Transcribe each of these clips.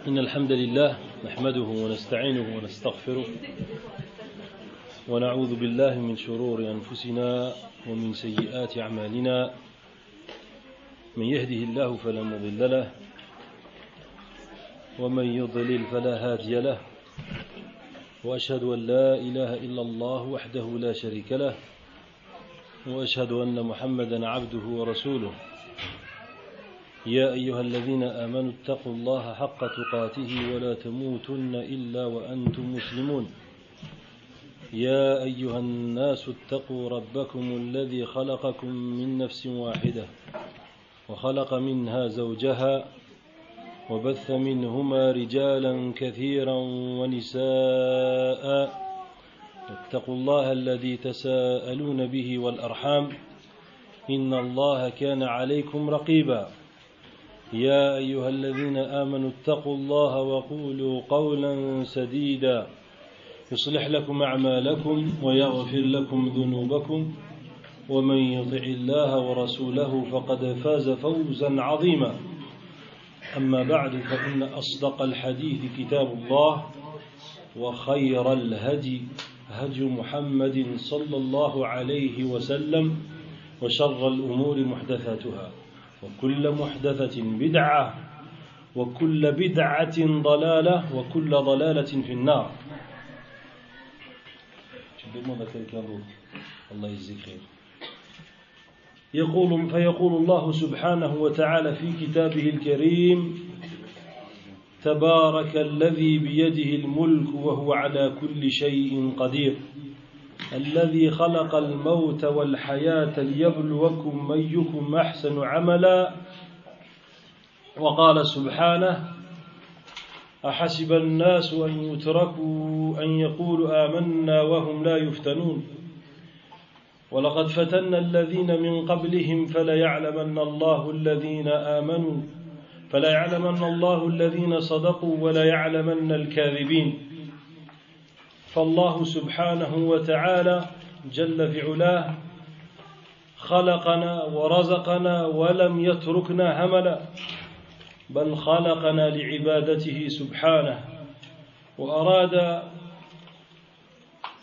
إن الحمد لله نحمده ونستعينه ونستغفره ونعوذ بالله من شرور أنفسنا ومن سيئات أعمالنا من يهده الله فلا مضل له ومن يضلل فلا هادي له وأشهد أن لا إله إلا الله وحده لا شريك له وأشهد أن محمدا عبده ورسوله يا أيها الذين آمنوا اتقوا الله حق تقاته ولا تموتن إلا وأنتم مسلمون يا أيها الناس اتقوا ربكم الذي خلقكم من نفس واحدة وخلق منها زوجها وبث منهما رجالا كثيرا ونساء واتقوا الله الذي تساءلون به والأرحام إن الله كان عليكم رقيبا يا أيها الذين آمنوا اتقوا الله وقولوا قولا سديدا يصلح لكم أعمالكم ويغفر لكم ذنوبكم ومن يطع الله ورسوله فقد فاز فوزا عظيما أما بعد فإن أصدق الحديث كتاب الله وخير الهدي هدي محمد صلى الله عليه وسلم وشر الأمور محدثاتها وكل محدثة بدعة وكل بدعة ضلالة وكل ضلالة في النار. الله يجزيك خير. فيقول الله سبحانه وتعالى في كتابه الكريم: تبارك الذي بيده الملك وهو على كل شيء قدير الذي خلق الموت والحياة ليبلوكم أيكم أحسن عملا. وقال سبحانه: أحسب الناس أن يتركوا أن يقولوا آمنا وهم لا يفتنون ولقد فتنا الذين من قبلهم فليعلمن الله الذين صدقوا وليعلمن الكاذبين. فالله سبحانه وتعالى جل في علاه خلقنا ورزقنا ولم يتركنا هملا، بل خلقنا لعبادته سبحانه، وأراد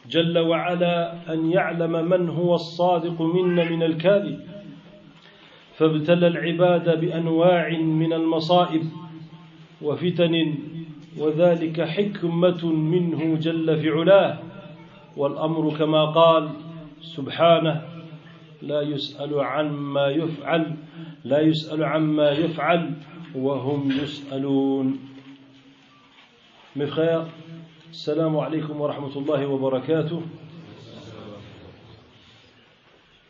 جل وعلا أن يعلم من هو الصادق منا من الكاذب، فابتلى العباد بأنواع من المصائب وفتن، وذلك حكمة منه جل في علاه، والأمر كما قال سبحانه: لا يسأل عما يفعل وهم يسألون. Mes frères, salam alaykum wa rahmatullahi wa barakatuh.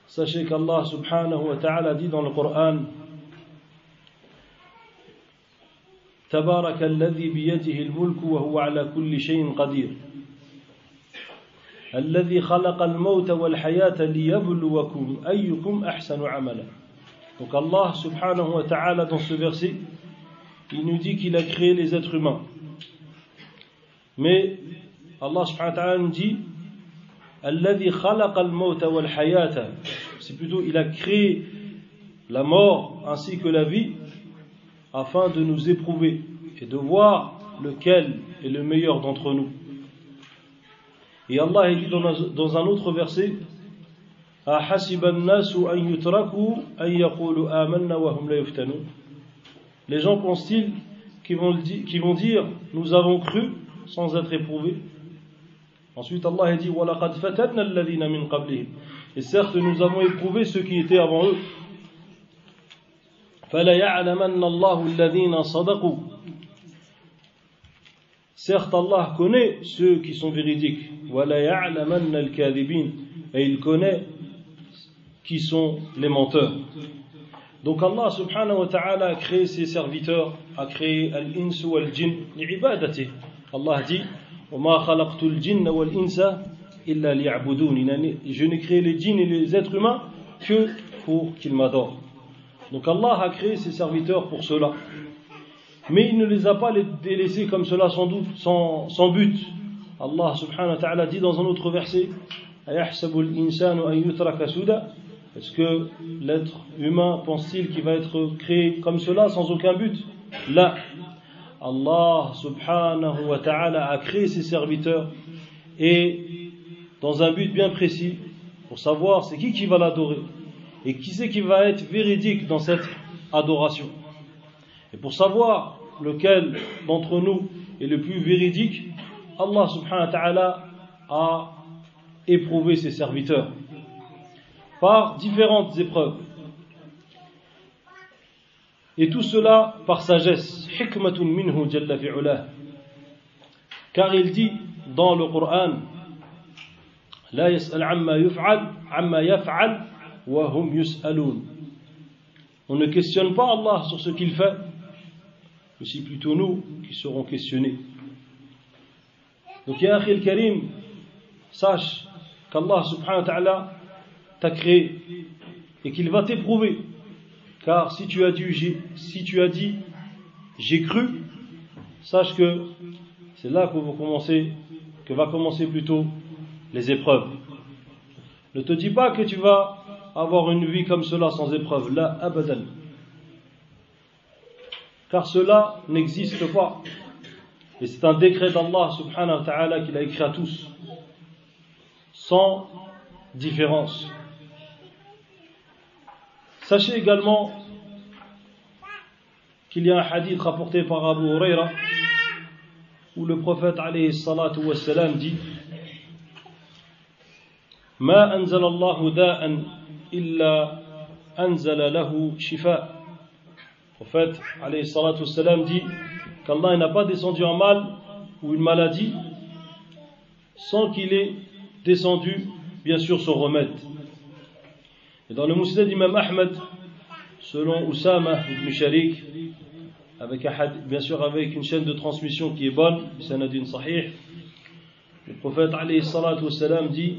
Sachez qu'Allah subhanahu wa ta'ala dit dans le Coran: تبارك الذي بيده الملك وهو على كل شيء قدير الذي خلق الموت والحياة ليبلوكم أيكم أحسن عملا. Donc Allah subhanahu wa ta'ala dans ce verset, il nous dit qu'il a créé les êtres humains. Mais Allah subhanahu wa ta'ala nous dit الذي خلق الموت والحياة, c'est plutôt il a créé la mort ainsi que la vie afin de nous éprouver et de voir lequel est le meilleur d'entre nous. Et Allah dit dans un autre verset: les gens pensent-ils qu'ils vont dire nous avons cru sans être éprouvés? Ensuite Allah dit: et certes nous avons éprouvé ceux qui étaient avant eux. Certes Allah connaît ceux qui sont véridiques, et il connaît qui sont les menteurs. Donc Allah subhanahu wa ta'ala a créé ses serviteurs, a créé al-insu wal-jinn li'ibadati. Allah dit: وَمَا خَلَقْتُ الْجِنَّ وَالْإِنسَ إِلَّا لِيَعْبُدُونِ. Je n'ai créé les djinns et les êtres humains que pour qu'ils m'adorent. Donc Allah a créé ses serviteurs pour cela. Mais il ne les a pas délaissés comme cela sans doute, sans but. Allah subhanahu wa ta'ala dit dans un autre verset: أَيَحْسَبُ الْإِنسَانُ أَن يُتْرَكَ سُدًى. Est-ce que l'être humain pense-t-il qu'il va être créé comme cela sans aucun but? Là, Allah subhanahu wa ta'ala a créé ses serviteurs et dans un but bien précis pour savoir c'est qui va l'adorer et qui c'est qui va être véridique dans cette adoration. Et pour savoir lequel d'entre nous est le plus véridique, Allah subhanahu wa ta'ala a éprouvé ses serviteurs par différentes épreuves. Et tout cela par sagesse. Hikmatun minhu jalla fi'ulah. Car il dit dans le Coran, La yas'al amma yaf'al wa hum yus'alun. On ne questionne pas Allah sur ce qu'il fait, mais c'est plutôt nous qui serons questionnés. Donc, ya akhi al-karim, sache qu'Allah subhanahu wa ta'ala t'a créé et qu'il va t'éprouver. Car si tu as dit j'ai cru, sache que c'est là que va commencer plutôt les épreuves. Ne te dis pas que tu vas avoir une vie comme cela sans épreuve. La abadan. Car cela n'existe pas. Et c'est un décret d'Allah subhanahu wa ta'ala qu'il a écrit à tous, sans différence. Sachez également qu'il y a un hadith rapporté par Abu Huraira où le prophète alayhi salatu wassalam dit Ma anzala Allahu da'an illa anzala lahu shifa. Le prophète alayhi salatu wassalam dit qu'Allah n'a pas descendu un mal ou une maladie sans qu'il ait descendu bien sûr son remède. Et dans le Musnad d'Imam Ahmed, selon Oussama ibn Sharik, bien sûr avec une chaîne de transmission qui est bonne, sanadin sahih, le prophète alayhi salatu wassalam dit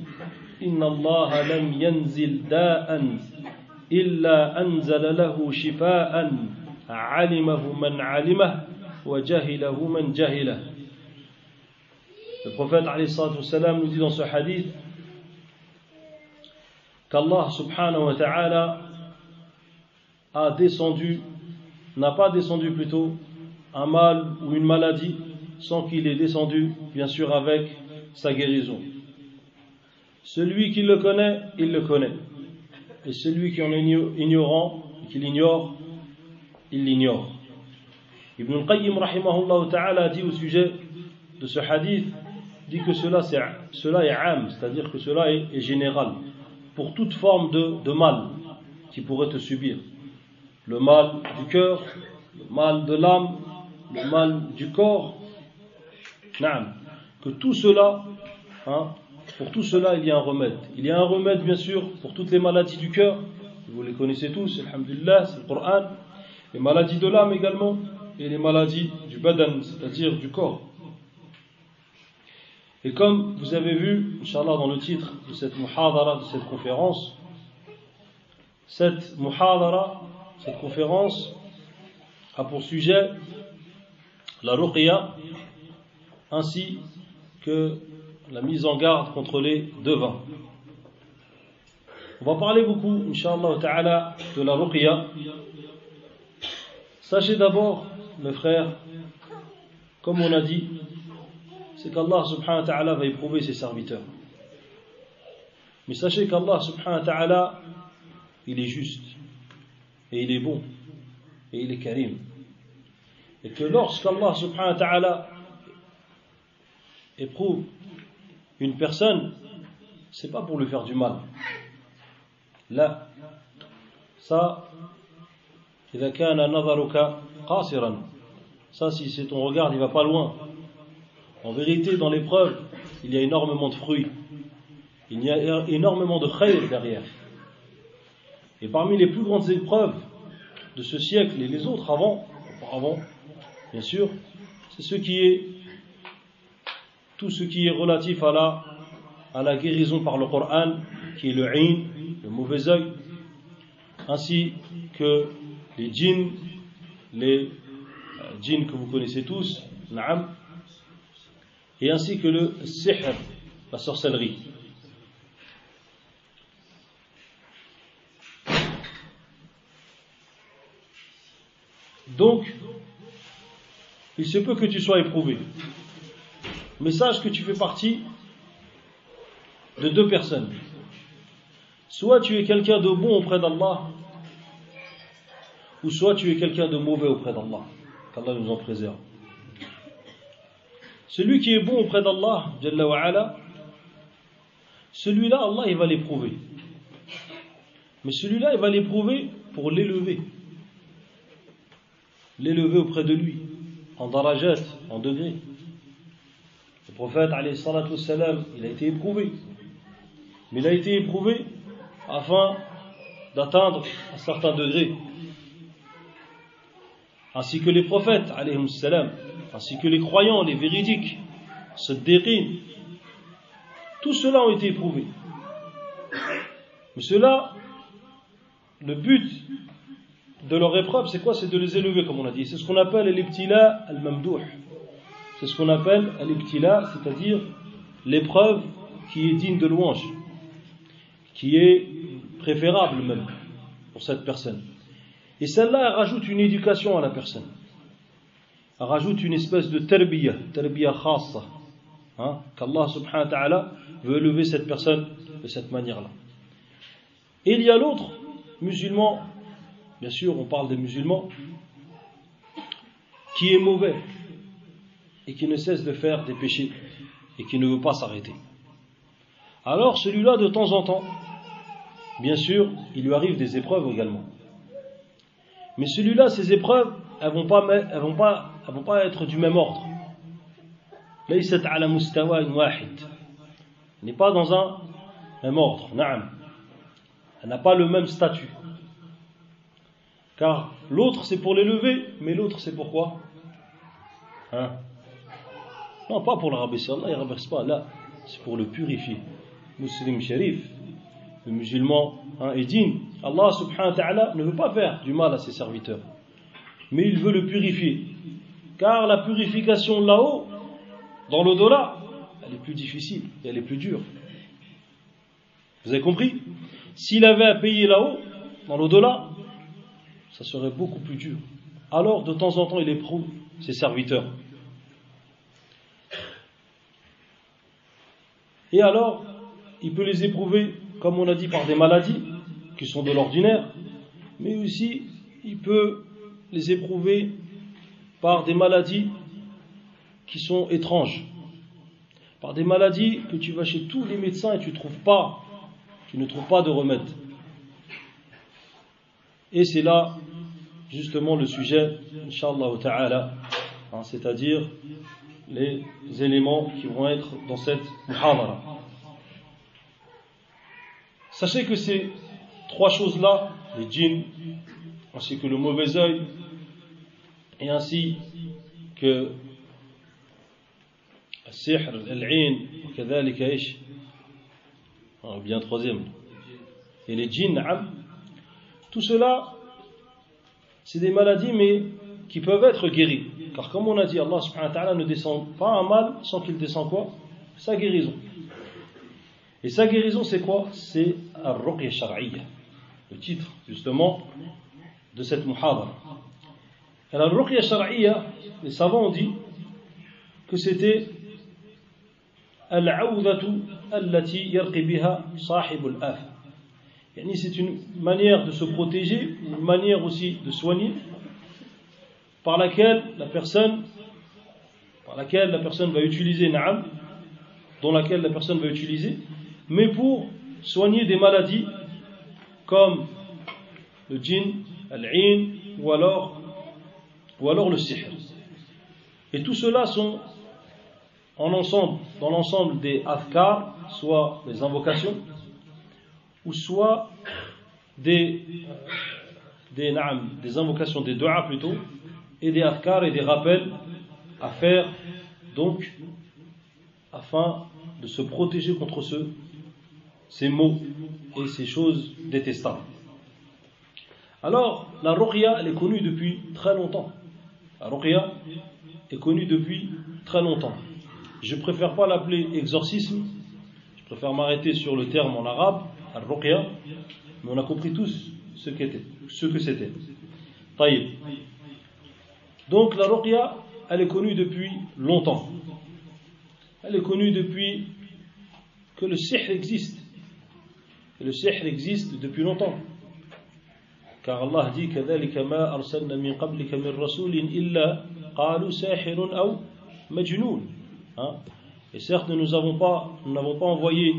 Inna Allah lam yanzil da'an illa anzala lahu shifa'an alimahu man alimah wa jahilahu man jahilah. Le prophète alayhi salatu wassalam nous dit dans ce hadith qu'Allah subhanahu wa ta'ala n'a pas descendu plutôt un mal ou une maladie sans qu'il ait descendu, bien sûr, avec sa guérison. Celui qui le connaît, il le connaît. Et celui qui en est ignorant, qui l'ignore, il l'ignore. Ibn al-Qayyim rahimahullah ta'ala dit au sujet de ce hadith, dit que cela est am, c'est-à-dire que cela est général pour toute forme de mal qui pourrait te subir. Le mal du cœur, le mal de l'âme, le mal du corps. Que tout cela, pour tout cela, il y a un remède. Il y a un remède, bien sûr, pour toutes les maladies du cœur. Vous les connaissez tous, alhamdulillah, c'est le Coran. Les maladies de l'âme également, et les maladies du badan, c'est-à-dire du corps. Et comme vous avez vu, Inch'Allah, dans le titre de cette muhadara, de cette conférence, cette conférence a pour sujet la ruqya ainsi que la mise en garde contre les devins. On va parler beaucoup, Inch'Allah ta'ala, de la ruqya. Sachez d'abord, mes frères, comme on a dit, c'est qu'Allah subhanahu wa ta'ala va éprouver ses serviteurs. Mais sachez qu'Allah subhanahu wa ta'ala, il est juste, et il est bon, et il est karim. Et que lorsqu'Allah subhanahu wa ta'ala éprouve une personne, c'est pas pour lui faire du mal. Là, ça, إذا كان نظرك قاصرا, ça si c'est ton regard, il va pas loin. En vérité, dans l'épreuve, il y a énormément de fruits. Il y a énormément de khayr derrière. Et parmi les plus grandes épreuves de ce siècle et les autres auparavant, bien sûr, c'est tout ce qui est relatif à la guérison par le Coran, qui est le ayn, le mauvais œil, ainsi que les djinns que vous connaissez tous, na'am, et ainsi que le sihr, la sorcellerie. Donc, il se peut que tu sois éprouvé. Mais sache que tu fais partie de deux personnes. Soit tu es quelqu'un de bon auprès d'Allah, ou soit tu es quelqu'un de mauvais auprès d'Allah. Qu'Allah nous en préserve. Celui qui est bon auprès d'Allah, Jalla wa Ala, celui-là, Allah, il va l'éprouver. Mais celui-là, il va l'éprouver pour l'élever. L'élever auprès de lui, en darajat, en degrés. Le prophète, alayhi salatu wassalam, il a été éprouvé. Mais il a été éprouvé afin d'atteindre un certain degré. Ainsi que les prophètes, alayhi salam, ainsi que les croyants, les véridiques, siddiqin, tous ceux-là ont été éprouvés. Mais ceux-là, le but de leur épreuve, c'est quoi? C'est de les élever, comme on a dit. C'est ce qu'on appelle l'ibtila al-mamdouh. C'est ce qu'on appelle l'ibtila, c'est-à-dire l'épreuve qui est digne de louange, qui est préférable même pour cette personne. Et celle-là, elle rajoute une éducation à la personne. Elle rajoute une espèce de tarbiya khassa, qu'Allah subhanahu wa ta'ala veut élever cette personne de cette manière-là. Et il y a l'autre musulman, bien sûr on parle des musulmans, qui est mauvais et qui ne cesse de faire des péchés et qui ne veut pas s'arrêter. Alors celui-là, de temps en temps, bien sûr, il lui arrive des épreuves également. Mais celui-là, ces épreuves, elles vont pas être du même ordre. Laysat ala mustawa wahid. Elle n'est pas dans un même ordre. Na'am. Elle n'a pas le même statut. Car l'autre c'est pour l'élever, mais l'autre c'est pour quoi? Non, pas pour le rabaisser. Allah ne rabaisse pas. Là, c'est pour le purifier. Muslim sharif, le musulman est digne. Allah subhanahu wa ta'ala ne veut pas faire du mal à ses serviteurs, mais il veut le purifier. Car la purification là-haut, dans l'au-delà, elle est plus difficile et elle est plus dure. Vous avez compris? S'il avait à payer là-haut, dans l'au-delà, ça serait beaucoup plus dur. Alors, de temps en temps, il éprouve ses serviteurs. Et alors, il peut les éprouver, comme on a dit, par des maladies qui sont de l'ordinaire, mais aussi, il peut les éprouver par des maladies qui sont étranges, par des maladies que tu vas chez tous les médecins et tu ne trouves pas de remède. Et c'est là justement le sujet, Inch'Allah ta'ala, c'est-à-dire les éléments qui vont être dans cette muhadara. Sachez que ces trois choses-là, les djinns, ainsi que le mauvais œil, et ainsi que السحر العين وكذلك ايش bien troisième, et les djinns, tout cela c'est des maladies mais qui peuvent être guéries, car comme on a dit, Allah subhanahu wa ta'ala ne descend pas un mal sans qu'il descend quoi? Sa guérison. Et sa guérison c'est quoi? C'est al-ruqya shar'iyya, le titre justement de cette muhadara. Et la ruqya shar'iyya, les savants ont dit que c'était al-'awdatu allati yarqi biha sahib al-af. Yani c'est une manière de se protéger, une manière aussi de soigner, par laquelle la personne va utiliser na'am, dans laquelle la personne va utiliser, mais pour soigner des maladies comme le djinn, al-'in, ou alors le sihr. Et tout cela sont dans l'ensemble des afkar, soit des invocations, ou soit des invocations, des du'a plutôt, et des afkar et des rappels à faire, donc, afin de se protéger contre ces maux et ces choses détestables. Alors, la ruqya, elle est connue depuis très longtemps. La ruqya est connue depuis très longtemps. Je préfère pas l'appeler exorcisme, je préfère m'arrêter sur le terme en arabe, al-ruqya, mais on a compris tous ce que c'était. Taïb. Donc la ruqya, elle est connue depuis longtemps. Elle est connue depuis que le sihr existe. Et le sihr existe depuis longtemps. Car Allah dit كذلك ما أرسلنا من قبلك من رسول إلا قالوا ساحر أو مجنون. Et certes, nous n'avons pas envoyé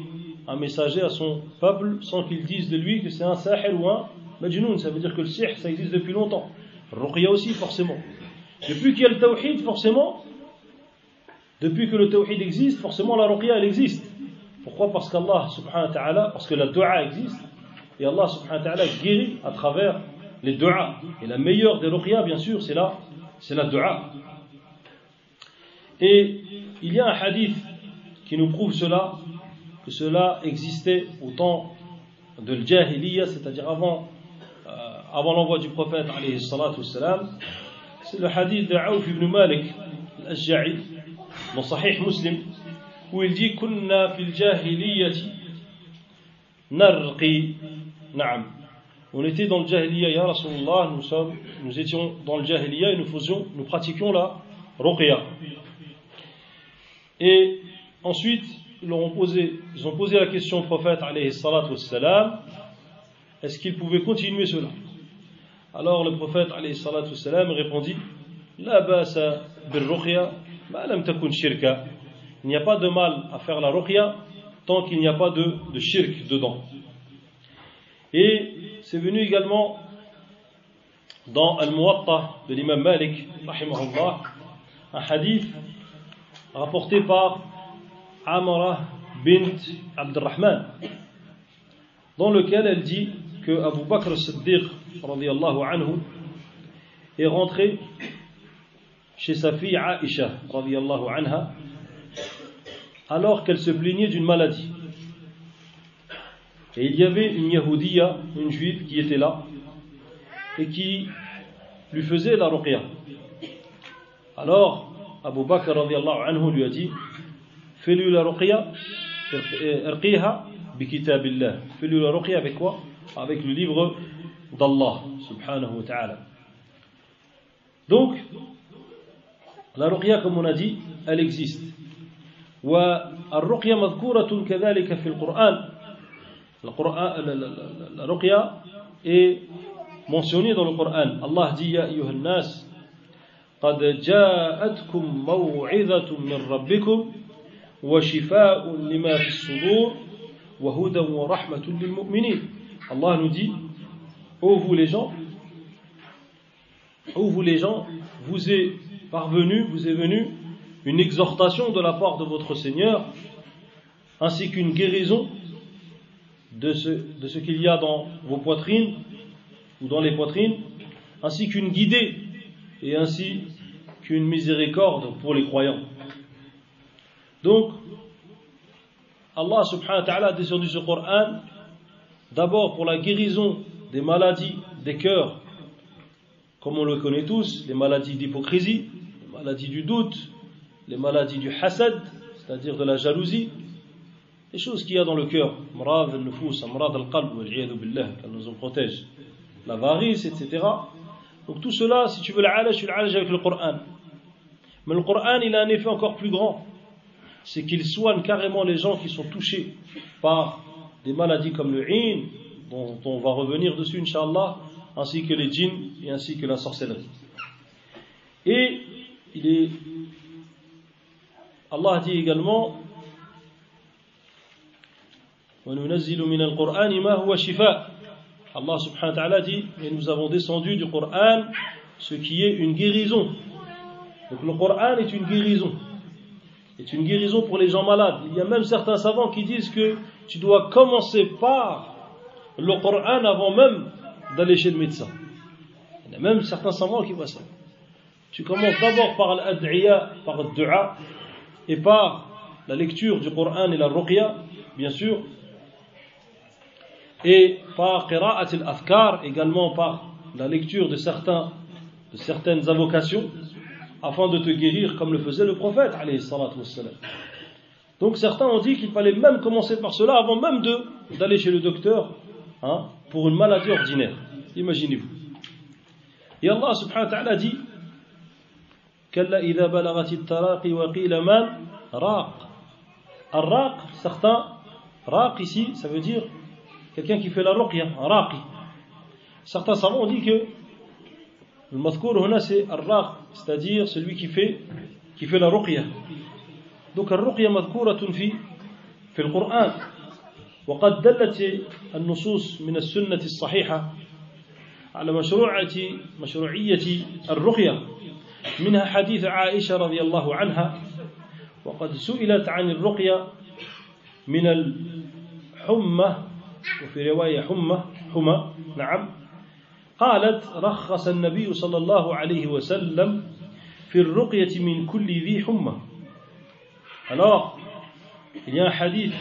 un messager à son peuple sans qu'ils disent de lui que c'est un sahir ou un majnoun. Ça veut dire que le sihr, ça existe depuis longtemps. Ruqya aussi, forcément. Depuis qu'il y a le tawhid, forcément, depuis que le tawhid existe, forcément la ruqya, elle existe. Pourquoi? Parce qu'Allah subhanahu wa ta'ala, parce que la dua existe, et Allah subhanahu wa ta'ala guérit à travers les du'a. Et la meilleure des ruqya, bien sûr, c'est la dua. Et il y a un hadith qui nous prouve que cela existait au temps de l'Jahiliya, c'est-à-dire avant l'envoi du prophète alayhi salatu wassalam. C'est le hadith de Aouf ibn Malik al-Ashja'i dans Sahih Muslim, où il dit Kunna fil jahiliyati narqi. Na'am. On était dans le Jahiliya, ya Rasulullah, nous étions dans le Jahiliya et nous pratiquions la ruqya. Et ensuite, ils ont posé la question au prophète alayhi salatu wassalam, est-ce qu'il pouvait continuer cela? Alors le prophète alayhi salatu wassalam répondit, La basa bil ruqya ma lam takun shirka. Il n'y a pas de mal à faire la ruqya tant qu'il n'y a pas de shirk dedans. Et c'est venu également dans Al-Muwatta de l'imam Malik rahimahullah un hadith rapporté par Amara bint Abdurrahman, dans lequel elle dit que Abu Bakr as-Siddiq radiyallahu anhu est rentré chez sa fille Aïcha radiyallahu anha alors qu'elle se plaignait d'une maladie. Et il y avait une Yahoudiya, une juive qui était là et qui lui faisait la ruqya. Alors Abu Bakr radiyallahu anhu lui a dit, fais-lui la ruqya, irqiha bi kitabillah. Fais-lui la ruqya avec quoi? Avec le livre d'Allah subhanahu wa ta'ala. Donc la ruqya, comme on a dit, elle existe. Wa al-ruqya madhkuratun kadhalika fi al-Qur'an. La ruqya est mentionnée dans le Coran. Allah dit ya ayyuhan nas قد جاءتكم موعظة من ربكم وشفاء لما في الصدور وهدى ورحمة للمؤمنين. Allah nous dit, ô vous les gens, vous est venue une exhortation de la part de votre Seigneur, ainsi qu'une guérison de ce qu'il y a dans vos poitrines ou dans les poitrines, ainsi qu'une guidée et ainsi qu'une miséricorde pour les croyants. Donc, Allah subhanahu wa ta'ala a descendu ce Coran d'abord pour la guérison des maladies des cœurs, comme on le connaît tous, les maladies d'hypocrisie, les maladies du doute, les maladies du hasad, c'est-à-dire de la jalousie, les choses qu'il y a dans le cœur, amrad al-nufus, amrad al-qalb, wal-'iyadhu billah, qu'elle nous en protège, l'avarice, etc. Donc tout cela, si tu veux l'alaj, tu l'alaj avec le Coran. Mais le Coran, il a un effet encore plus grand. C'est qu'il soigne carrément les gens qui sont touchés par des maladies comme le 'in, dont on va revenir dessus, Inch'Allah, ainsi que les djinns et ainsi que la sorcellerie. Et Allah dit également وَنُنَزِّلُ مِنَ الْقُرْآنِ مَا هُوَ شِفَاء. Allah subhanahu wa ta'ala dit, et nous avons descendu du Coran ce qui est une guérison. Donc le Coran est une guérison. C'est une guérison pour les gens malades. Il y a même certains savants qui disent que tu dois commencer par le Coran avant même d'aller chez le médecin. Il y a même certains savants qui voient ça. Tu commences d'abord par l'ad'iya, par le dua, et par la lecture du Coran et la ruqya, bien sûr, et par qira'at al-adhkar, également par la lecture de certaines invocations, afin de te guérir comme le faisait le prophète alayhi salatu wassalam. Donc certains ont dit qu'il fallait même commencer par cela avant même d'aller chez le docteur pour une maladie ordinaire. Imaginez-vous. Et Allah subhanahu wa ta'ala dit كلا إذا بلغت التراقي وقيل من راق. الراق, certains, raq ici, ça veut dire quelqu'un qui fait la ruqya, un raqi. Certains savants ont dit que le mazkour huna c'est ar-raq, c'est-à-dire celui qui fait la ruqya. Donc الرقية مذكورة في القرآن وقد دلت النصوص من السنة الصحيحة على مشروعية الرقية منها حديث عائشة رضي الله عنها وقد سئلت عن الرقية من الحمى وفي رواية حمى نعم قالت رخص النبي صلى الله عليه وسلم في الرقية من كل ذي حمى. Alors, il y a un hadith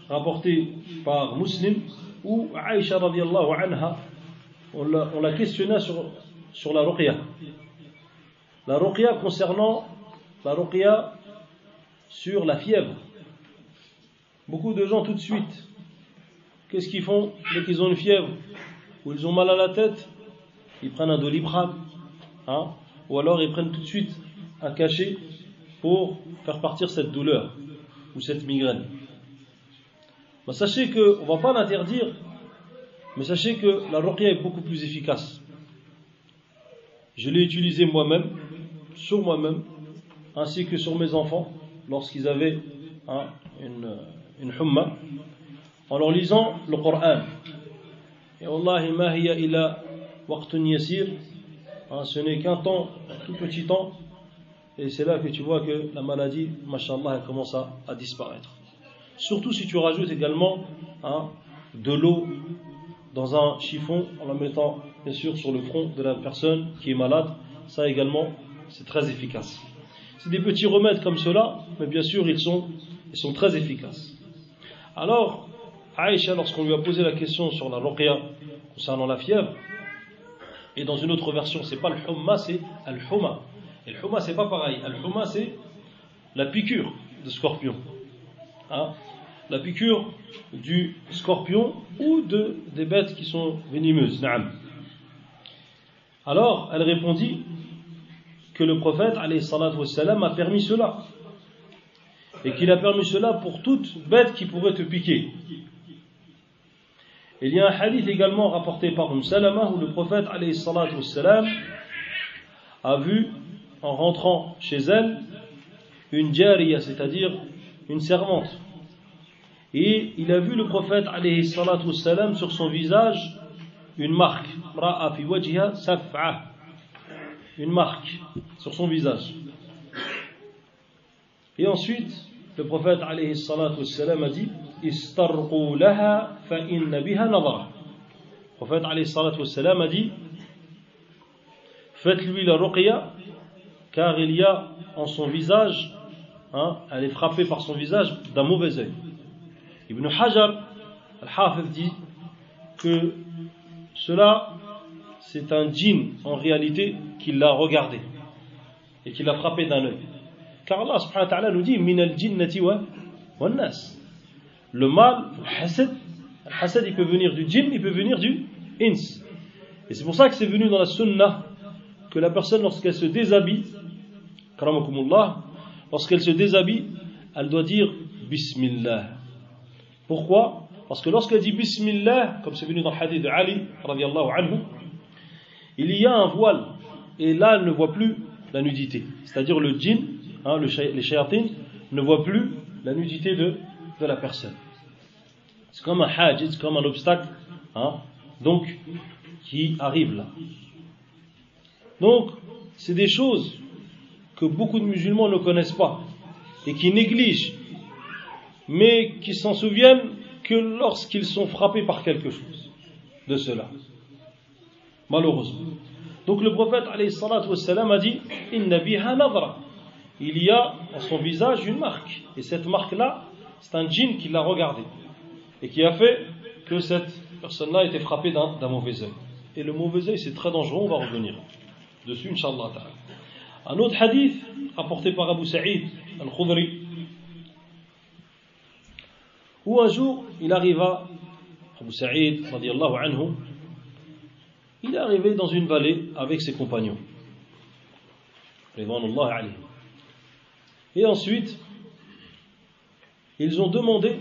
rapporté par Muslim où Aïcha radiallahu anha, on l'a questionné sur la ruqya. La ruqya concernant la ruqya sur la fièvre. Beaucoup de gens tout de suite, qu'est-ce qu'ils font dès qu'ils ont une fièvre ou ils ont mal à la tête? Ils prennent un Doliprane, ou alors ils prennent tout de suite un cachet pour faire partir cette douleur ou cette migraine. Ben, sachez qu'on ne va pas l'interdire, mais sachez que la ruqya est beaucoup plus efficace. Je l'ai utilisé moi-même, sur moi-même, ainsi que sur mes enfants, lorsqu'ils avaient une humma, en leur lisant le Coran. Et Wallahi ma hiya ila waqtun yasir, ce n'est qu'un temps, un tout petit temps, et c'est là que tu vois que la maladie, mashallah, elle commence à disparaître. Surtout si tu rajoutes également de l'eau dans un chiffon en la mettant bien sûr sur le front de la personne qui est malade, ça également c'est très efficace. C'est des petits remèdes comme cela, mais bien sûr ils sont très efficaces. Alors Aïcha, lorsqu'on lui a posé la question sur la ruqya concernant la fièvre, et dans une autre version c'est pas le humma, c'est al-huma. Et le huma c'est pas pareil, al-huma c'est la piqûre de scorpion, la piqûre du scorpion ou des bêtes qui sont venimeuses. Naam. Alors elle répondit que le prophète alayhi salatu wassalam a permis cela, et qu'il a permis cela pour toute bête qui pourrait te piquer. Il y a un hadith également rapporté par Salama où le prophète alayhi salatu wassalam a vu en rentrant chez elle une jariya, c'est-à-dire une servante, et il a vu le prophète alayhi salatu wassalam sur son visage une marque, ra'a fi wajhiha saf'a, une marque sur son visage. Et ensuite le prophète alayhi salatu wassalam a dit istarqu laha fa inna biha nadara. Le prophète alayhi salatu wassalam a dit faites-lui la ruqya car il y a en son visage, elle est frappée par son visage d'un mauvais œil. Ibn Hajar al-Hafiz dit que cela c'est un djinn en réalité qui l'a regardé et qui l'a frappé d'un œil. Car Allah subhanahu wa ta'ala nous dit min al-jinnati wa nas. Le mal, le hasad il peut venir du djinn, il peut venir du ins. Et c'est pour ça que c'est venu dans la sunnah que la personne lorsqu'elle se déshabille, karamakumullah, lorsqu'elle se déshabille, elle doit dire Bismillah. Pourquoi? Parce que lorsqu'elle dit Bismillah, comme c'est venu dans le hadith de Ali radiyallahu anhu, il y a un voile, et là elle ne voit plus la nudité. C'est-à-dire le djinn, les shayatines, ne voient plus la nudité de la personne. C'est comme un hajj, c'est comme un obstacle, donc qui arrive là. Donc, c'est des choses que beaucoup de musulmans ne connaissent pas et qui négligent, mais qui s'en souviennent que lorsqu'ils sont frappés par quelque chose de cela. Malheureusement. Donc le prophète alayhi salatu wassalam a dit inna biha nadra. Il y a en son visage une marque, et cette marque-là, c'est un djinn qui l'a regardé et qui a fait que cette personne-là était frappée d'un mauvais œil. Et le mauvais œil, c'est très dangereux, on va revenir dessus, Inch'Allah ta'ala. Un autre hadith rapporté par Abu Sa'id al-Khudri, où un jour il arriva, Abu Sa'id radiyallahu anhu, il est arrivé dans une vallée avec ses compagnons. Ridwanullah alayhim. Et ensuite, ils ont demandé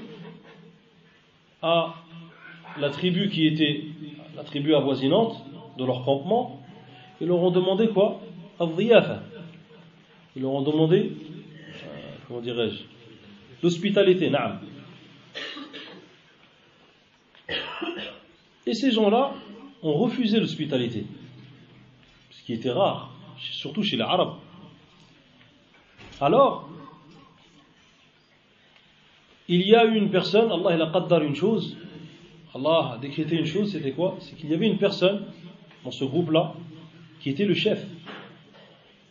à la tribu qui était la tribu avoisinante de leur campement, ils leur ont demandé quoi? Al-Dhiyafa. Ils leur ont demandé, comment dirais-je, l'hospitalité, na'am. Et ces gens-là ont refusé l'hospitalité, ce qui était rare, surtout chez les Arabes. Alors, il y a eu une personne, Allah il a qaddar une chose, Allah a décrété une chose, c'était quoi? C'est qu'il y avait une personne dans ce groupe-là qui était le chef,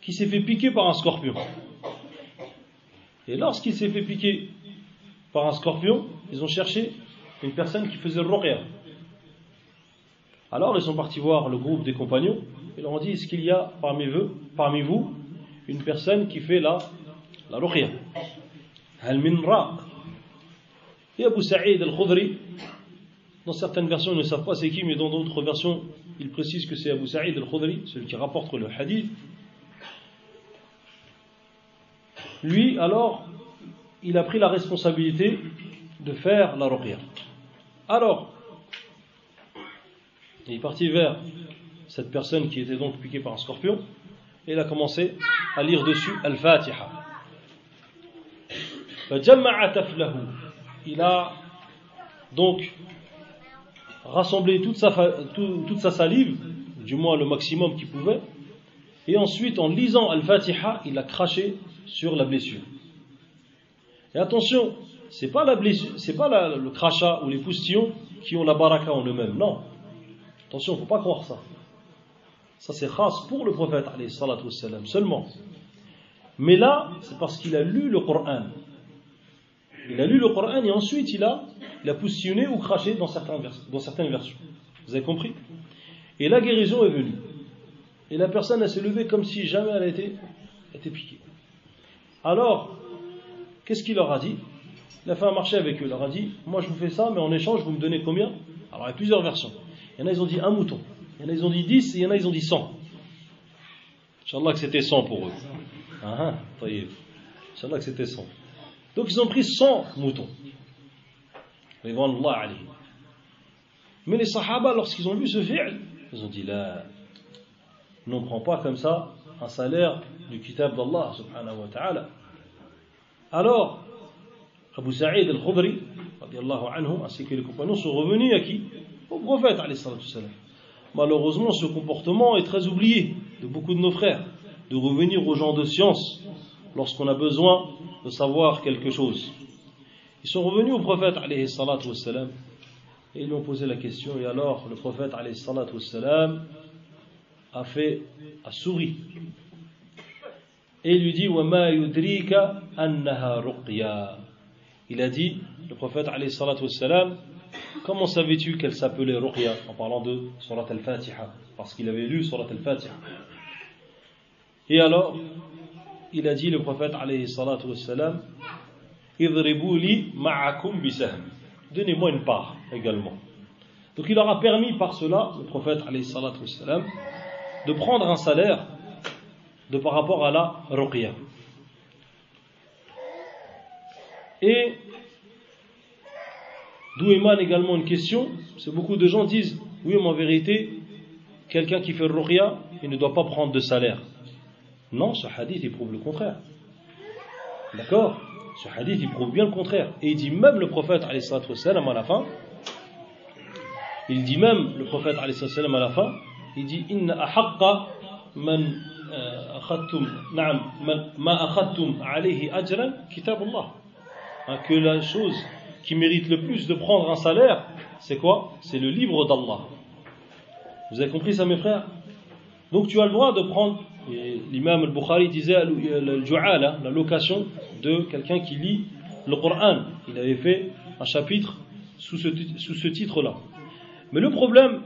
qui s'est fait piquer par un scorpion. Et lorsqu'il s'est fait piquer par un scorpion, ils ont cherché une personne qui faisait le ruqya. Alors ils sont partis voir le groupe des compagnons, ils leur ont dit: est-ce qu'il y a parmi vous une personne qui fait la ruqya? Hal min raq. Et Abu Sa'id al-Khudri, dans certaines versions ils ne savent pas c'est qui, mais dans d'autres versions ils précisent que c'est Abu Sa'id al-Khudri, celui qui rapporte le hadith. Lui, alors, il a pris la responsabilité de faire la ruqya. Alors, il est parti vers cette personne qui était donc piquée par un scorpion, et il a commencé à lire dessus Al-Fatiha. Il a donc rassemblé toute sa salive, du moins le maximum qu'il pouvait, et ensuite en lisant Al-Fatiha, il a craché sur la blessure. Et attention, c'est pas la blessure, c'est pas le crachat ou les poustillons qui ont la baraka en eux-mêmes, non. Attention, faut pas croire ça. Ça c'est khas pour le prophète alayhi salatu wassalam seulement. Mais là, c'est parce qu'il a lu le Coran. Il a lu le Coran et ensuite il a poustillonné ou craché dans certaines versions. Vous avez compris? Et la guérison est venue. Et la personne elle s'est levée comme si jamais elle était piquée. Alors, qu'est-ce qu'il leur a dit? Il a fait un marché avec eux. Il leur a dit: moi je vous fais ça, mais en échange vous me donnez combien? Alors il y a plusieurs versions. Il y en a ils ont dit 1 mouton, il y en a ils ont dit 10, et il y en a ils ont dit 100. Inch'Allah que c'était 100 pour eux. Taïb. Inch'Allah que c'était 100. Donc ils ont pris 100 moutons. Ridwanullah alayhim. Mais les sahaba, lorsqu'ils ont vu ce fi'l, ils ont dit: là, nous ne prend pas comme ça un salaire du kitab d'Allah subhanahu wa ta'ala. Alors, Abu Sa'id al-Khudri radiyallahu anhu ainsi que les compagnons sont revenus à qui? Au prophète alayhi salatu wassalam. Malheureusement, ce comportement est très oublié de beaucoup de nos frères, de revenir aux gens de science lorsqu'on a besoin de savoir quelque chose. Ils sont revenus au prophète alayhi salatu wassalam et ils lui ont posé la question. Et alors le prophète alayhi salatu wassalam a souri et il lui dit: وَمَا يُدْرِيكَ أَنَّهَا رُقْيَا. Il a dit, le prophète alayhi salatu wassalam: comment savais-tu qu'elle s'appelait Ruqya? En parlant de Surat al-Fatiha, parce qu'il avait lu Surat al-Fatiha. Et alors il a dit, le prophète alayhi salatu wassalam: idribu li ma'akum bisahm. Donnez-moi une part également. Donc il leur a permis par cela, le prophète alayhi salatu wassalam, de prendre un salaire par rapport à la ruqya. Et d'où émane également une question, c'est beaucoup de gens disent: oui, mais en vérité, quelqu'un qui fait ruqya, il ne doit pas prendre de salaire. Non, ce hadith il prouve le contraire. D'accord? Ce hadith il prouve bien le contraire. Et il dit même le prophète alayhi salatu wassalam à la fin, il dit inna ahaqqa man akhadtum ma akhadtum alayhi ajran kitabullah. Que la chose qui mérite le plus de prendre un salaire, c'est quoi? C'est le livre d'Allah. Vous avez compris ça mes frères? Donc tu as le droit de prendre, l'imam al-Bukhari disait al-ju'ala, la location de quelqu'un qui lit le Coran. Il avait fait un chapitre sous ce titre-là. Mais le problème,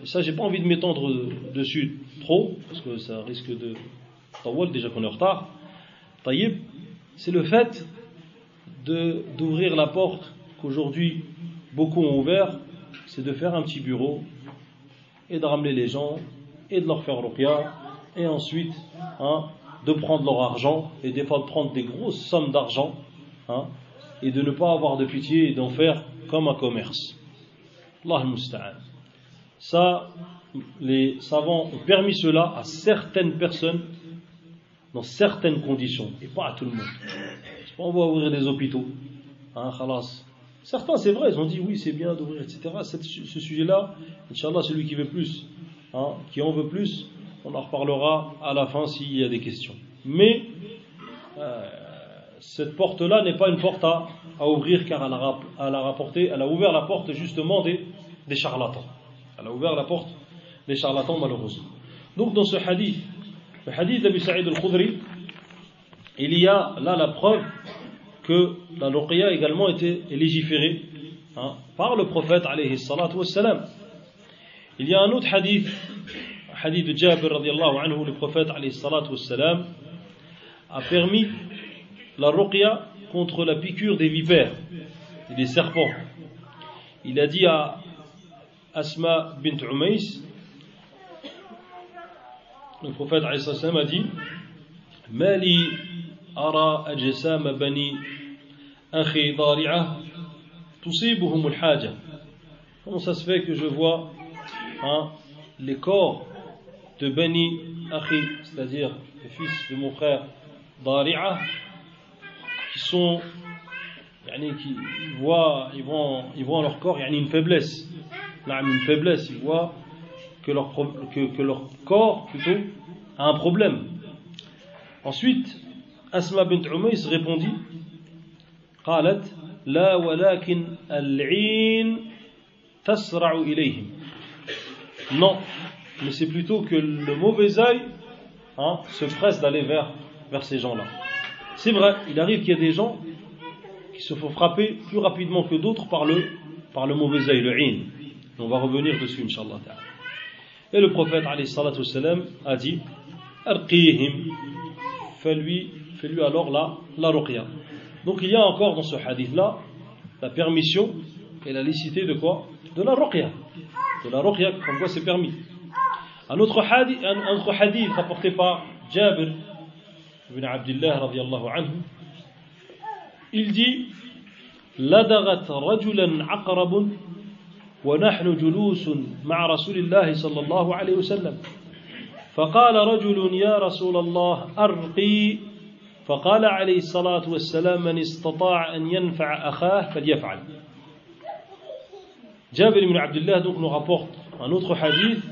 et ça j'ai pas envie de m'étendre dessus trop, parce que ça risque de tawal, déjà qu'on est en retard, taïb, c'est le fait d'ouvrir la porte qu'aujourd'hui beaucoup ont ouvert, c'est de faire un petit bureau et de ramener les gens et de leur faire ruqya et ensuite de prendre leur argent, et des fois de prendre des grosses sommes d'argent, hein, et de ne pas avoir de pitié et d'en faire comme un commerce. Allah al-Musta'an. Ça, les savants ont permis cela à certaines personnes, dans certaines conditions, et pas à tout le monde. C'est pas on va ouvrir des hôpitaux, hein, khalas. Certains, c'est vrai, ils ont dit oui, c'est bien d'ouvrir, etc. Ce sujet-là, Inch'Allah, celui qui veut plus, hein, qui en veut plus, on en reparlera à la fin s'il y a des questions. Mais cette porte-là n'est pas une porte à ouvrir, car elle a ouvert la porte justement des charlatans. Elle a ouvert la porte des charlatans, malheureusement. Donc dans ce hadith, le hadith d'Abu Sa'id al-Khudri, il y a là la preuve que la ruqya également était légiférée, hein, par le prophète alayhi salatu wassalam. Il y a un autre hadith, hadith de Jabir radiallahu anhu, le prophète alayhi salatu wassalam a permis la ruqya contre la piqûre des vipères et des serpents. Il a dit à Asma bint Umays, le prophète alayhi salatu wassalam a dit: Mali ara ajsam bani akhi dari'ah tusibuhum al-haja. Comment ça se fait que je vois, hein, les corps de Bani Akhi, c'est-à-dire le fils de mon frère Dari'ah, qui sont, qui voient en leur corps une faiblesse. Là, une faiblesse, ils voient que leur corps plutôt a un problème. Ensuite, Asma bint Umays répondit: قالت لا ولكن العين تسرع إليهم. Non, mais c'est plutôt que le mauvais œil, hein, se presse d'aller vers ces gens-là. C'est vrai, il arrive qu'il y ait des gens qui se font frapper plus rapidement que d'autres par le mauvais œil, le 'in. On va revenir dessus, Inch'Allah. Et le prophète alayhi salatu wassalam a dit: Arqihim, fais-lui alors la ruqya. Donc il y a encore dans ce hadith-là la permission et la licité de quoi? De la ruqya. De la ruqya, comme quoi c'est permis. Un autre hadith rapporté par Jabir ibn Abdullah radiyallahu anhu, il dit: لدغت رجلا عقرب ونحن جلوس مع رسول الله صلى الله عليه وسلم فقال رجل يا رسول الله أرقي فقال عليه الصلاة والسلام من استطاع أن ينفع أخاه فليفعل. Jabir ibn Abdullah donc nous rapporte un autre hadith,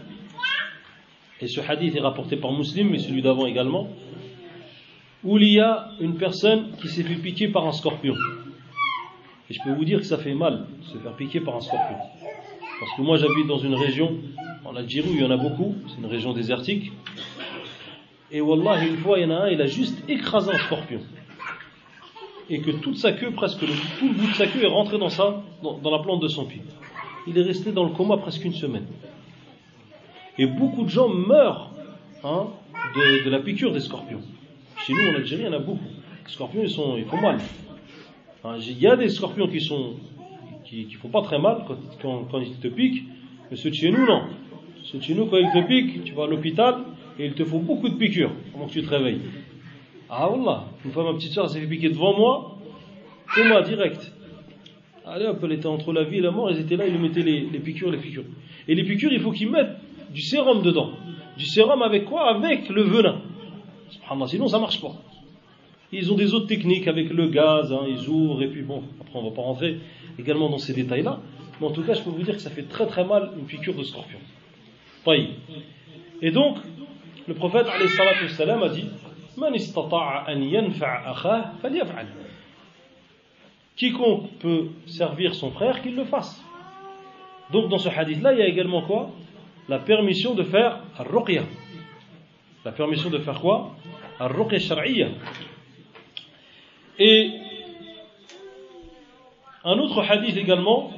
et ce hadith est rapporté par Muslim, mais celui d'avant également, où il y a une personne qui s'est fait piquer par un scorpion. Et je peux vous dire que ça fait mal de se faire piquer par un scorpion. Parce que moi j'habite dans une région en Algérie où il y en a beaucoup, c'est une région désertique. Et wallah, une fois il y en a un, il a juste écrasé un scorpion. Et que toute sa queue, presque tout le bout de sa queue est rentré dans la plante de son pied. Il est resté dans le coma presque une semaine. Et beaucoup de gens meurent, hein, de la piqûre des scorpions. Chez nous en Algérie, il y en a beaucoup. Les scorpions, ils font mal. Hein, il y a des scorpions qui font pas très mal quand ils te piquent, mais ceux de chez nous, non. Ceux de chez nous, quand ils te piquent, tu vas à l'hôpital et il te faut beaucoup de piqûres avant que tu te réveilles. Ah wallah, une fois ma petite soeur s'est fait piquer devant moi, coma direct. Allez hop, elle était entre la vie et la mort, ils étaient là, ils lui mettaient les piqûres. Et les piqûres, il faut qu'ils mettent du sérum dedans. Du sérum avec quoi? Avec le venin. Subhanallah, sinon ça marche pas. Ils ont des autres techniques avec le gaz, hein, ils ouvrent, et puis bon, après on va pas rentrer également dans ces détails-là. Mais en tout cas, je peux vous dire que ça fait très très mal une piqûre de scorpion. Taïb. Et donc, le prophète alayhi salatu wassalam a dit: Man istata'a an yanfa'a akhah falyaf'al. Quiconque peut servir son frère, qu'il le fasse. Donc dans ce hadith-là, il y a également quoi? La permission de faire ar-ruqya. La permission de faire quoi? Ar-ruqya shar'iyya. Et un autre hadith également,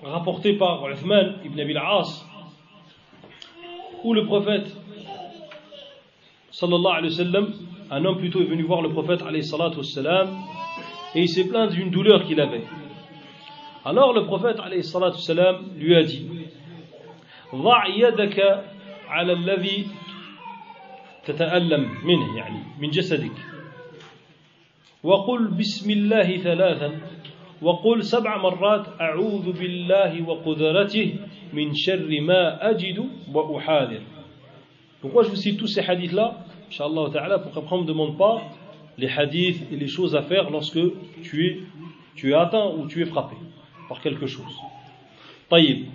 rapporté par Uthman ibn Abi al-As, où le prophète sallallahu alayhi wa sallam, un homme plutôt est venu voir le prophète alayhi salatu wa sallam, et il s'est plaint d'une douleur qu'il avait. Alors le prophète alayhi salatu wa sallam lui a dit: Dha' yadaka ala alladhi تتألم منه يعني من جسدك. وقل بسم الله ثلاثا وقل 7 مرات أعوذ بالله وقدرته من شر ما أجد وأحاذر. Pourquoi je vous cite tous ces hadiths-là, Inch'Allah Ta'ala, pour qu'après on ne me demande pas les hadiths et les choses à faire lorsque tu es atteint ou tu es frappé par quelque chose. Taïb.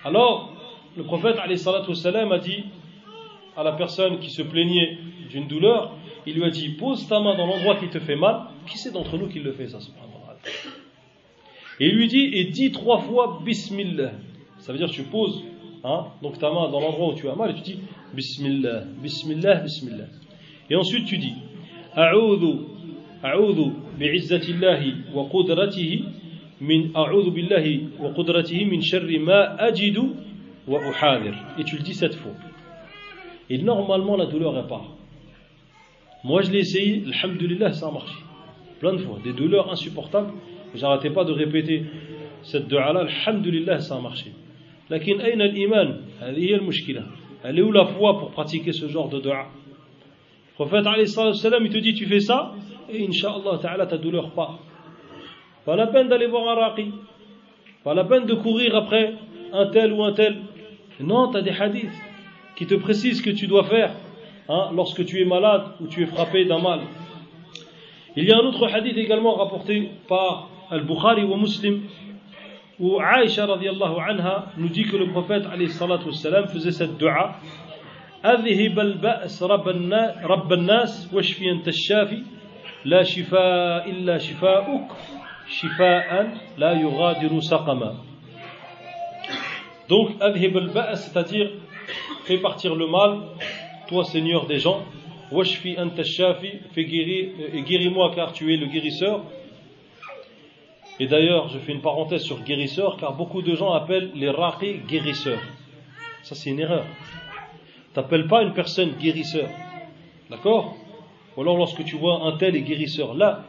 Alors, le prophète alayhi salatu wassalam a dit à la personne qui se plaignait d'une douleur, il lui a dit, pose ta main dans l'endroit qui te fait mal. Qui c'est d'entre nous qui le fait ça, subhanallah? Et il lui dit, et dis 3 fois Bismillah. Ça veut dire que tu poses donc ta main dans l'endroit où tu as mal et tu dis Bismillah, Bismillah, Bismillah. Et ensuite tu dis A'udhu bi'izzatillahi wa qudratihi A'udhu billahi wa qudratihi min sharri ma ajidu wa uhadir. Et tu le dis 7 fois. Et normalement la douleur repart. Moi je l'ai essayé, alhamdulillah, ça a marché. Plein de fois, des douleurs insupportables. J'arrêtais pas de répéter cette dua là, alhamdulillah, ça a marché. Lakin ayna al-iman, هذه المشكلة. Elle est où la foi pour pratiquer ce genre de dua? Le prophète alayhi salam, il te dit tu fais ça et incha'Allah ta'ala ta douleur part. Pas la peine d'aller voir un raqi, pas la peine de courir après un tel ou un tel. Non, tu as des hadiths qui te précisent ce que tu dois faire lorsque tu es malade ou tu es frappé d'un mal. Il y a un autre hadith également rapporté par Al-Bukhari ou Muslim où Aïcha radiyallahu anha nous dit que le prophète alayhi salatu wassalam faisait cette dua أذهب البأس رب الناس واشفي أنت الشافي لا شفاء إلا شفاؤك شفاء لا يغادر سقما. Donc أذهب البأس, c'est-à-dire fais partir le mal, toi Seigneur des gens, washfi anta shafi, fais guérir et guéris-moi car tu es le guérisseur. Et d'ailleurs, je fais une parenthèse sur guérisseur car beaucoup de gens appellent les raqi guérisseurs. Ça c'est une erreur. T'appelles pas une personne guérisseur, d'accord? Ou alors lorsque tu vois un tel est guérisseur, là,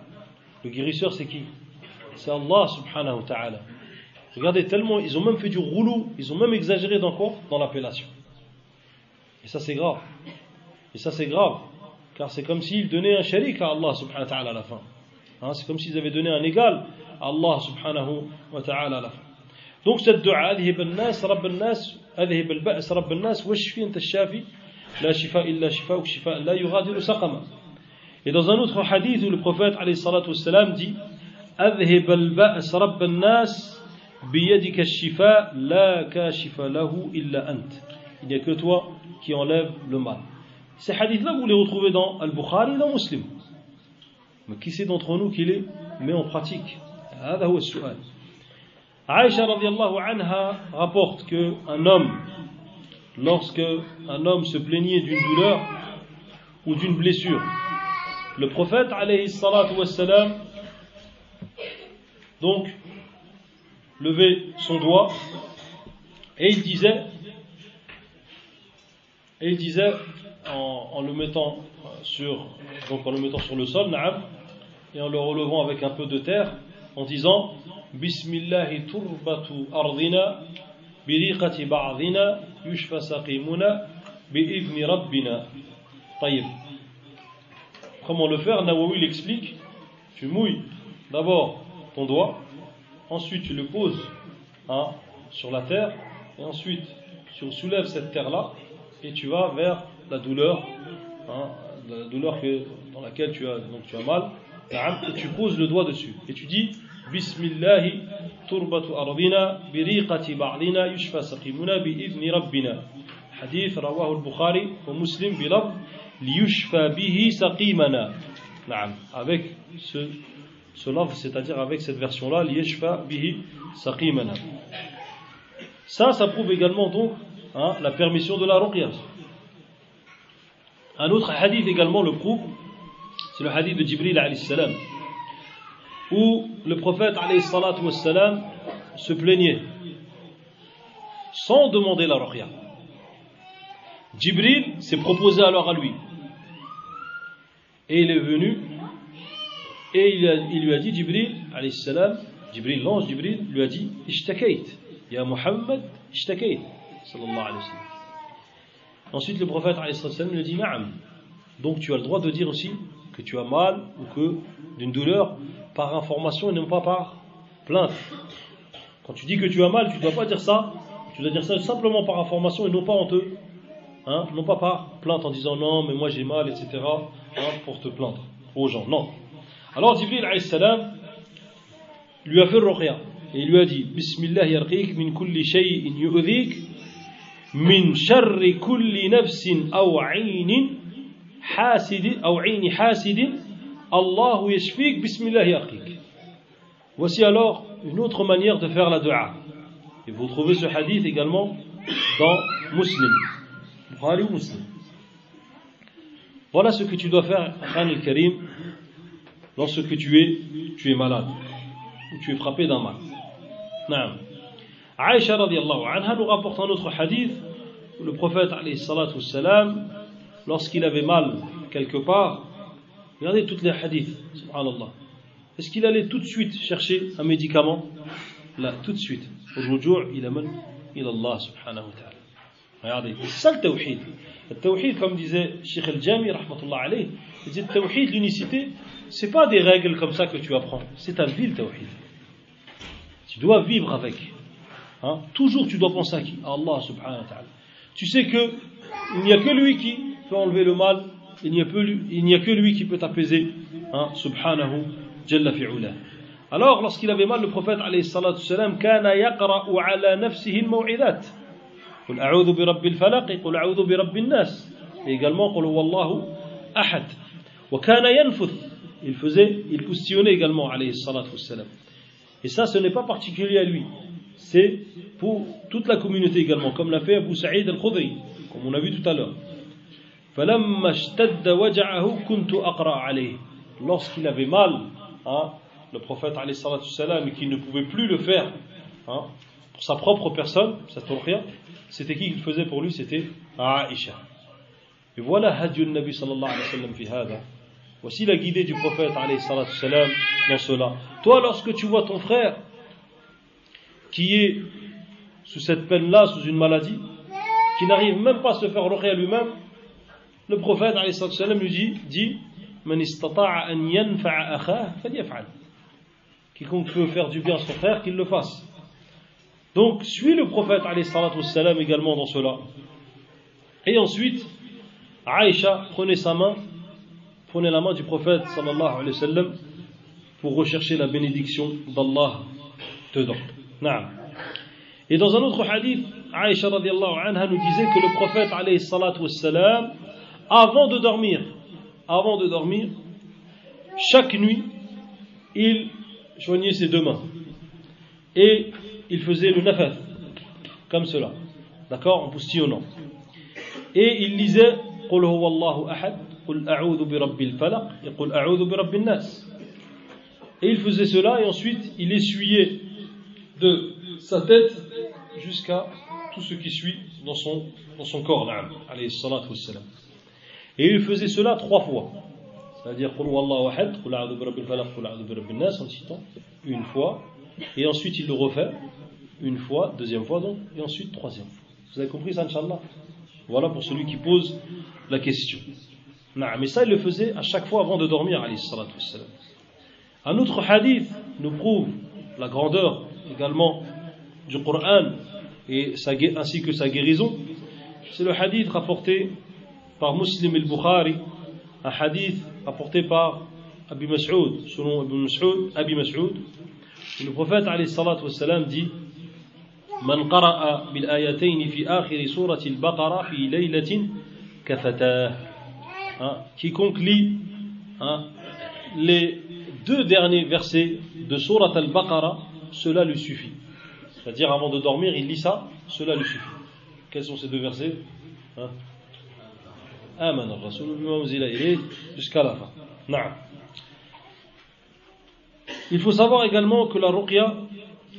le guérisseur c'est qui? C'est Allah subhanahu wa ta'ala. Regardez, tellement, ils ont même fait du roulou, ils ont même exagéré dans quoi? Dans l'appellation. Et ça c'est grave. Et ça c'est grave, car c'est comme s'ils donnaient un sharik à Allah subhanahu wa ta'ala à la fin. C'est comme s'ils avaient donné un égal à Allah subhanahu wa ta'ala à la fin. Donc cette dua, adhib al-nas, rabb al-nas, adhib al-ba's, rabb al-nas, washfi anta al-shafi, la shifa illa shifa'uk shifa la yughadiru saqama. Et dans un autre hadith où le prophète alayhi salatu wassalam dit adhib al-ba's, rabb al-nas, biyadika al-shifa, la kashifa lahu illa ant. Il n'y a que toi qui enlève le mal. Ces hadiths-là, vous les retrouvez dans Al-Bukhari et dans Muslim. Mais qui c'est d'entre nous qui les met en pratique? هذا هو السؤال. Aïcha radiyallahu anha rapporte qu'un homme, lorsque un homme se plaignait d'une douleur ou d'une blessure, le prophète alayhi salatu wassalam donc levait son doigt et il disait en le mettant sur le sol, na'am, et en le relevant avec un peu de terre, en disant Bismillahi turbatu ardina biriqati ba'dina yushfa saqimuna bi'idhni rabbina. Taïb. Comment le faire? Nawawi l'explique. Tu mouilles d'abord ton doigt, ensuite tu le poses sur la terre, et ensuite tu soulèves cette terre-là et tu vas vers la douleur, dans laquelle tu as mal, et tu poses le doigt dessus et tu dis Bismillahi turbatu ardina biriqati ba'dina yushfa saqimuna bi'idhni rabbina. Hadith rawahu al-Bukhari wa Muslim bilafz liyushfa bihi saqimana. Avec ce lafz, c'est-à-dire avec cette version-là, liyushfa bihi saqimana. Ça prouve également donc la permission de la ruqya. Un autre hadith également le prouve, c'est le hadith de Jibril alayhi salam, où le prophète alayhi salatu wassalam se plaignait sans demander la ruqya. Jibril s'est proposé alors à lui et il est venu et il lui a dit, Jibril alayhi salam, l'ange Jibril lui a dit Ishtakait, ya Muhammad, ishtakait, sallallahu alayhi wa sallam. Ensuite le prophète alayhi salam lui dit Na'am. Donc tu as le droit de dire aussi que tu as mal ou que d'une douleur par information et non pas par plainte. Quand tu dis que tu as mal, tu ne dois pas dire ça, tu dois dire ça simplement par information et non pas non pas par plainte en disant non mais moi j'ai mal, etc. Pour te plaindre aux gens. Non. Alors Jibril alayhi salam lui a fait le ruqya et il lui a dit Bismillah yarqiq min kulli shay'in yu'dhik min sharri kulli nafsin aw 'aynin hasidin aw 'ayni hasidin Allahu yashfik Bismillah yarqiq. Voici alors une autre manière de faire la dua. Et vous trouvez ce hadith également dans Muslim. Bukhari ou Muslim. Voilà ce que tu dois faire, Khan al-Karim, lorsque tu es malade ou tu es frappé d'un mal. Naam. Aïcha radiyallahu anha nous rapporte un autre hadith où le prophète alayhi salatu wassalam, lorsqu'il avait mal quelque part, regardez toutes les hadiths, subhanallah. Est-ce qu'il allait tout de suite chercher un médicament? Là, tout de suite. Al-rujou' ila man? Ila Allah subhanahu wa ta'ala. Regardez, c'est ça le tawhid. Le tawhid, comme disait Sheikh al-Jami, rahmatullah alayh, il disait le tawhid, l'unicité, c'est pas des règles comme ça que tu apprends, c'est ta vie le tawhid. Tu dois vivre avec. Toujours tu dois penser à qui? À Allah subhanahu wa ta'ala. Tu sais que il n'y a que lui qui peut enlever le mal, il n'y a que lui qui peut t'apaiser, subhanahu jalla fi'ula. Alors lorsqu'il avait mal, le prophète alayhi salatu wassalam kana yaqra'u ala nafsihi al-maw'idat. قل أعوذ برب الفلق قل أعوذ برب الناس. Et également قل هو الله أحد. وكان ينفث. Il postillonnait également alayhi salatu wassalam. Et ça, ce n'est pas particulier à lui. C'est pour toute la communauté également, comme l'a fait Abu Sa'id al-Khudri, comme on a vu tout à l'heure. فَلَمَّا اشْتَدَّ وَجَعَهُ كُنْتُ أَقْرَأَ عَلَيْهِ. Lorsqu'il avait mal, le prophète alayhi salatu wassalam, et qu'il ne pouvait plus le faire pour sa propre personne, c'était qui le faisait pour lui? C'était Aïcha. Et voilà Hadjun Nabi sallallahu alayhi wa sallam fi hada. Voici la guidée du prophète alayhi salatu wassalam dans cela. Toi, lorsque tu vois ton frère qui est sous cette peine-là, sous une maladie, qui n'arrive même pas à se faire ruqya lui-même, le prophète alayhi salatu wassalam lui dit Man istata'a an yanfa'a akhahu falyaf'al. Quiconque peut faire du bien à son frère, qu'il le fasse. Donc, suis le prophète alayhi salatu wassalam également dans cela. Et ensuite, Aïcha prenait la main du prophète sallallahu alayhi wa sallam pour rechercher la bénédiction d'Allah dedans. Naam. Et dans un autre hadith, Aïcha radiyallahu anha nous disait que le prophète alayhi salatu wassalam, avant de dormir, chaque nuit, il joignait ses deux mains et il faisait le nafath comme cela, d'accord, en postillonnant, et il lisait قل هو الله أحد قل أعوذ برب الفلق et قل أعوذ برب الناس. Et il faisait cela et ensuite il essuyait de sa tête jusqu'à tout ce qui suit dans son corps, alayhi salatu wassalam. Et il faisait cela 3 fois, c'est-à-dire قل هو الله أحد قل أعوذ برب الفلق قل أعوذ برب الناس, en citant une fois, et ensuite il le refait une fois, deuxième fois donc, et ensuite troisième fois. Vous avez compris ça, Inch'Allah? Voilà pour celui qui pose la question. Mais ça, il le faisait à chaque fois avant de dormir, alayhi salatu wassalam. Un autre hadith nous prouve la grandeur également du Coran ainsi que sa guérison. C'est le hadith rapporté par Muslim al-Bukhari, un hadith rapporté par Abi Mas'ud, selon Abi Mas'ud. Le prophète alayhi salatu wassalam dit Man qara'a bil ayatayn fi akhir surati al-Baqara fi laylatin kafatah. Quiconque lit les 2 derniers versets de Surat al-Baqara, cela lui suffit. C'est-à-dire avant de dormir, il lit ça, cela lui suffit. Quels sont ces 2 versets? Aman ar-Rasul bima unzila ilayhi jusqu'à la fin. Na'am. Il faut savoir également que la ruqya,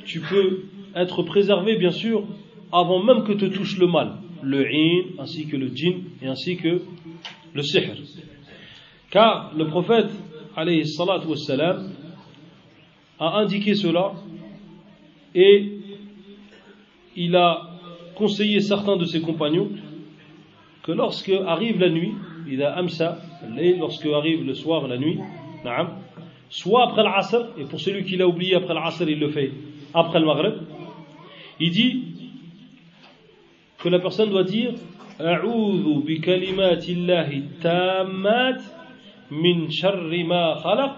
tu peux être préservé bien sûr avant même que te touche le mal, le in, ainsi que le djinn et ainsi que le sihr. Car le prophète alayhi salatu wassalam a indiqué cela et il a conseillé certains de ses compagnons que lorsque arrive la nuit, lorsque arrive le soir, la nuit, soit après l'Asr, et pour celui qui l'a oublié après l'Asr, il le fait après le Maghrib, il dit que la personne doit dire A'udhu bi kalimatillahi tammat min sharri ma khalaq.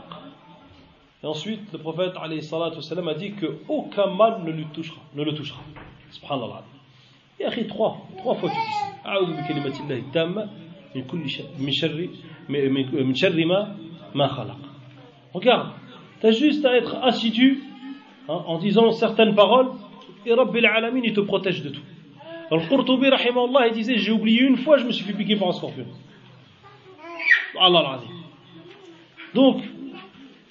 Et ensuite, le prophète alayhi salatu wassalam a dit que aucun mal ne le touchera. Subhanallah. Et akhi, trois fois tu dis ça. A'udhu bi kalimatillahi tammat min sharri ma khalaq. Regarde, tu as juste à être assidu en disant certaines paroles et Rabbil Alamin il te protège de tout. Al-Qurtubi rahimahullah il disait j'ai oublié une fois je me suis fait piquer par un scorpion. Allah al-Azim. Donc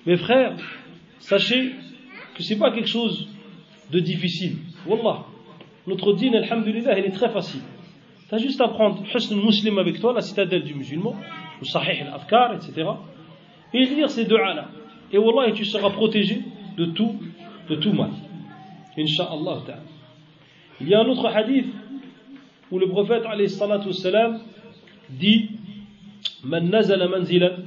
mes frères, sachez que c'est pas quelque chose de difficile. Wallah, notre dîn alhamdulillah il est très facile. Tu as juste à prendre Husn Muslim avec toi, la citadelle du musulman, ou Sahih al-Afkar, etc. et lire ces deux là. Et wallah tu seras protégé de tout mal. Inch'Allah ta'ala. Il y a un autre hadith où le prophète alayhi salatu wassalam dit Man nazala manzilan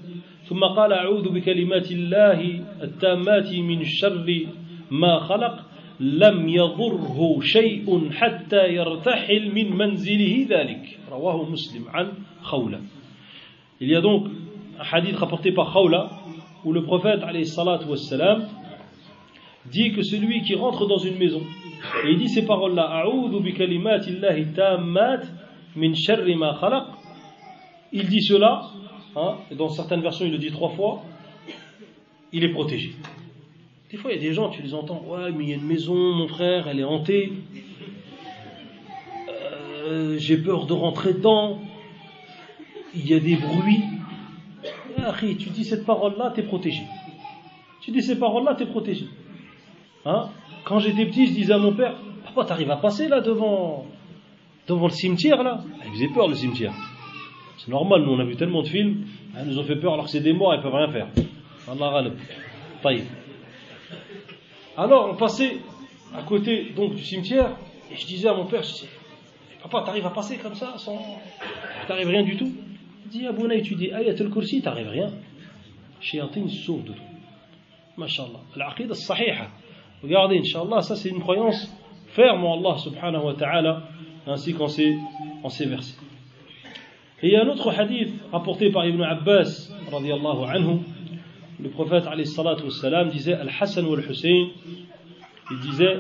ثم قال أعوذ بكلمات الله التامات من شر ما خلق لم يضره شيء حتى يرتحل من منزله ذلك رواه مسلم عن خولة. Il y a donc un hadith rapporté par Khawla où le prophète alayhi salatu wassalam dit que celui qui rentre dans une maison et il dit ces paroles-là A'udhu bi kalimatillahi tammat min sharri ma khalaq, il dit cela, et dans certaines versions il le dit 3 fois, il est protégé. Des fois il y a des gens, tu les entends, ouais mais il y a une maison mon frère, elle est hantée, j'ai peur de rentrer dedans, il y a des bruits. Akhi, tu dis cette parole-là, t'es protégé. Tu dis ces paroles-là, t'es protégé. Quand j'étais petit, je disais à mon père, papa, t'arrives à passer là devant le cimetière là? Il faisait peur le cimetière. C'est normal, nous on a vu tellement de films, ils nous ont fait peur alors que c'est des morts, ils peuvent rien faire. Allah Taïb. Alors on passait à côté donc du cimetière et je disais à mon père, papa, t'arrives à passer comme ça sans t'arrives rien du tout? Il dit Abounaï, tu dis Ayat al-Kursi, t'arrives rien. Shayatin sauve de tout. Masha'Allah. Al-Aqidah as-Sahiha. Regardez, Inch'Allah, ça c'est une croyance ferme en Allah subhanahu wa ta'ala, ainsi qu'en ces versets. Et il y a un autre hadith rapporté par Ibn Abbas, radiyallahu anhu, le prophète alayhi salatu wassalam disait Al-Hassan ou Al-Hussein, il disait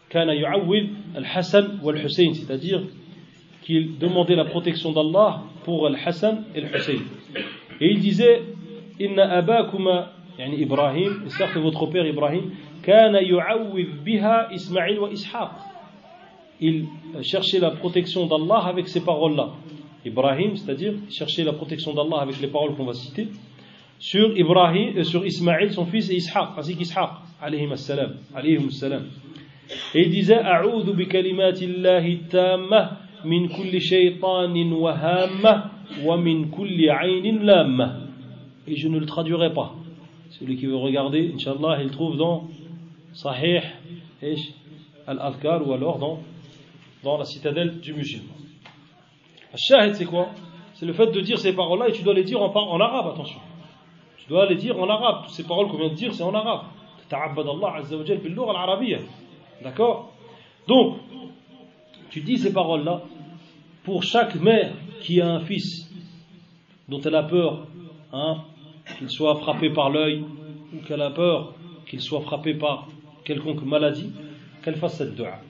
Kana yu'awwid Al-Hassan ou Al-Hussein, c'est-à-dire qu'il demandait la protection d'Allah pour Al-Hassan et Al-Hussein. Et il disait Inna abakuma يعني إبراهيم, certes votre père Ibrahim, كان يعوذ بها إسماعيل وإسحاق. Il cherchait la protection d'Allah avec ces paroles-là. Ibrahim, c'est-à-dire chercher la protection d'Allah avec les paroles qu'on va citer sur Ibrahim, sur Ismaïl, son fils, et Ishaq, ainsi qu'Ishaq, alayhim assalam. Et il disait أعوذ بكلمات الله التامة من كل شيطان وهامة ومن كل عين لامة. Et je ne le traduirai pas. Celui qui veut regarder, Inch'Allah, il trouve dans Sahih al-Adhkar ou alors dans la citadelle du musulman. Al-Shahid, c'est quoi? C'est le fait de dire ces paroles-là et tu dois les dire en arabe, attention. Tu dois les dire en arabe. Toutes ces paroles qu'on vient de dire, c'est en arabe. Ta'abbad Allah Azza wa Jal bil-lugha al-arabiyya. D'accord? Donc, tu dis ces paroles-là pour chaque mère qui a un fils dont elle a peur, qu'il soit frappé par l'œil ou qu'elle a peur qu'il soit frappé par quelconque maladie, qu'elle fasse cette dua.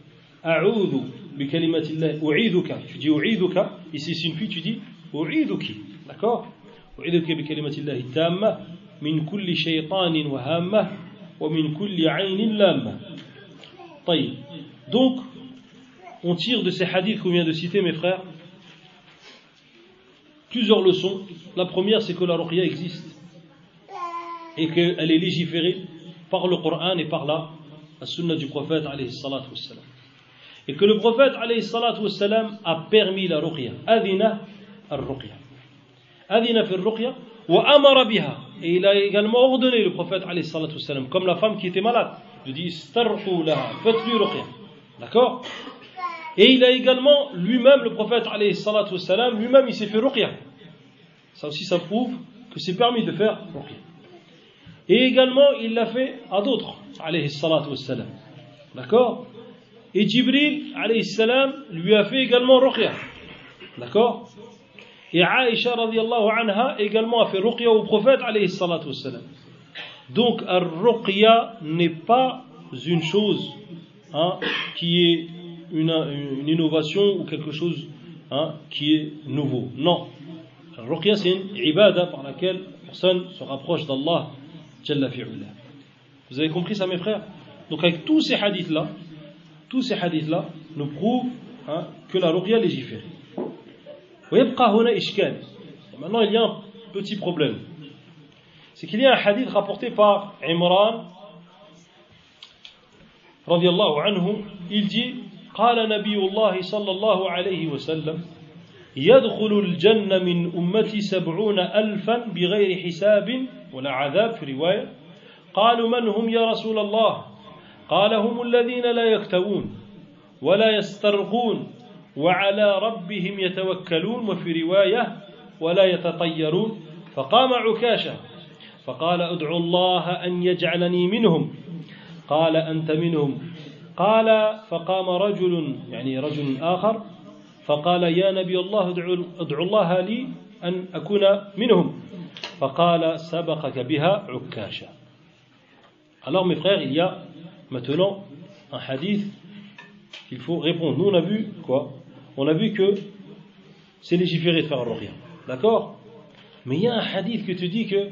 A'udhu bi kalimatillah u'iduka. Tu dis u'iduka. Ici c'est une fille, tu dis u'iduki. D'accord? U'iduki bi kalimatillah tamma min kulli shaytanin wa hamma wa min kulli aynin lamma. Taïb. Donc, on tire de ces hadiths qu'on vient de citer, mes frères, plusieurs leçons. La première, c'est que la ruqya existe et qu'elle est légiférée par le Coran et par la sunna du prophète alayhi salatu wassalam. Et que le prophète alayhi salatu wassalam a permis la ruqya. Adina al-ruqya. Adina fi al-ruqya wa amara biha. Et il a également ordonné le prophète alayhi salatu wassalam, comme la femme qui était malade, il dit istarqu laha, faites-lui ruqya. D'accord? Et il a également, lui-même, le prophète, alayhi salatu wassalam, lui-même, il s'est fait ruqya. Ça aussi, ça prouve que c'est permis de faire ruqya. Et également, il l'a fait à d'autres, alayhi salatu wassalam. D'accord? Et Jibril, alayhi salam, lui a fait également ruqya. D'accord? Et Aïcha, radiallahu anha, également a fait ruqya au prophète, alayhi salatu wassalam. Donc, ar-ruqya n'est pas une chose qui est une innovation ou quelque chose qui est nouveau. Non. Ar-ruqya, c'est une ibada par laquelle la personne se rapproche d'Allah. Jalla fi'ullah. Vous avez compris ça, mes frères? Donc, avec tous ces hadiths-là nous prouvent que la ruqya est légiférée. Maintenant, il y a un petit problème. C'est qu'il y a un hadith rapporté par Imran radiallahu anhu. Il dit قال نبي الله صلى الله عليه وسلم يدخل الجنة من أمتي 70,000 بغير حساب ولا عذاب في رواية قالوا من هم يا رسول الله قال هم الذين لا يكتوون ولا يسترقون وعلى ربهم يتوكلون وفي رواية ولا يتطيرون فقام عكاشة فقال ادعوا الله أن يجعلني منهم قال أنت منهم قال فقام رجل يعني رجل آخر فقال يا نبي الله ادعوا الله لي أن أكون منهم فقال سبقك بها عكاشة. Alors mes frères, il y a maintenant un hadith qu'il faut répondre. Nous on a vu quoi? On a vu que c'est légiféré de faire ruqya. D'accord? Mais il y a un hadith qui te dit que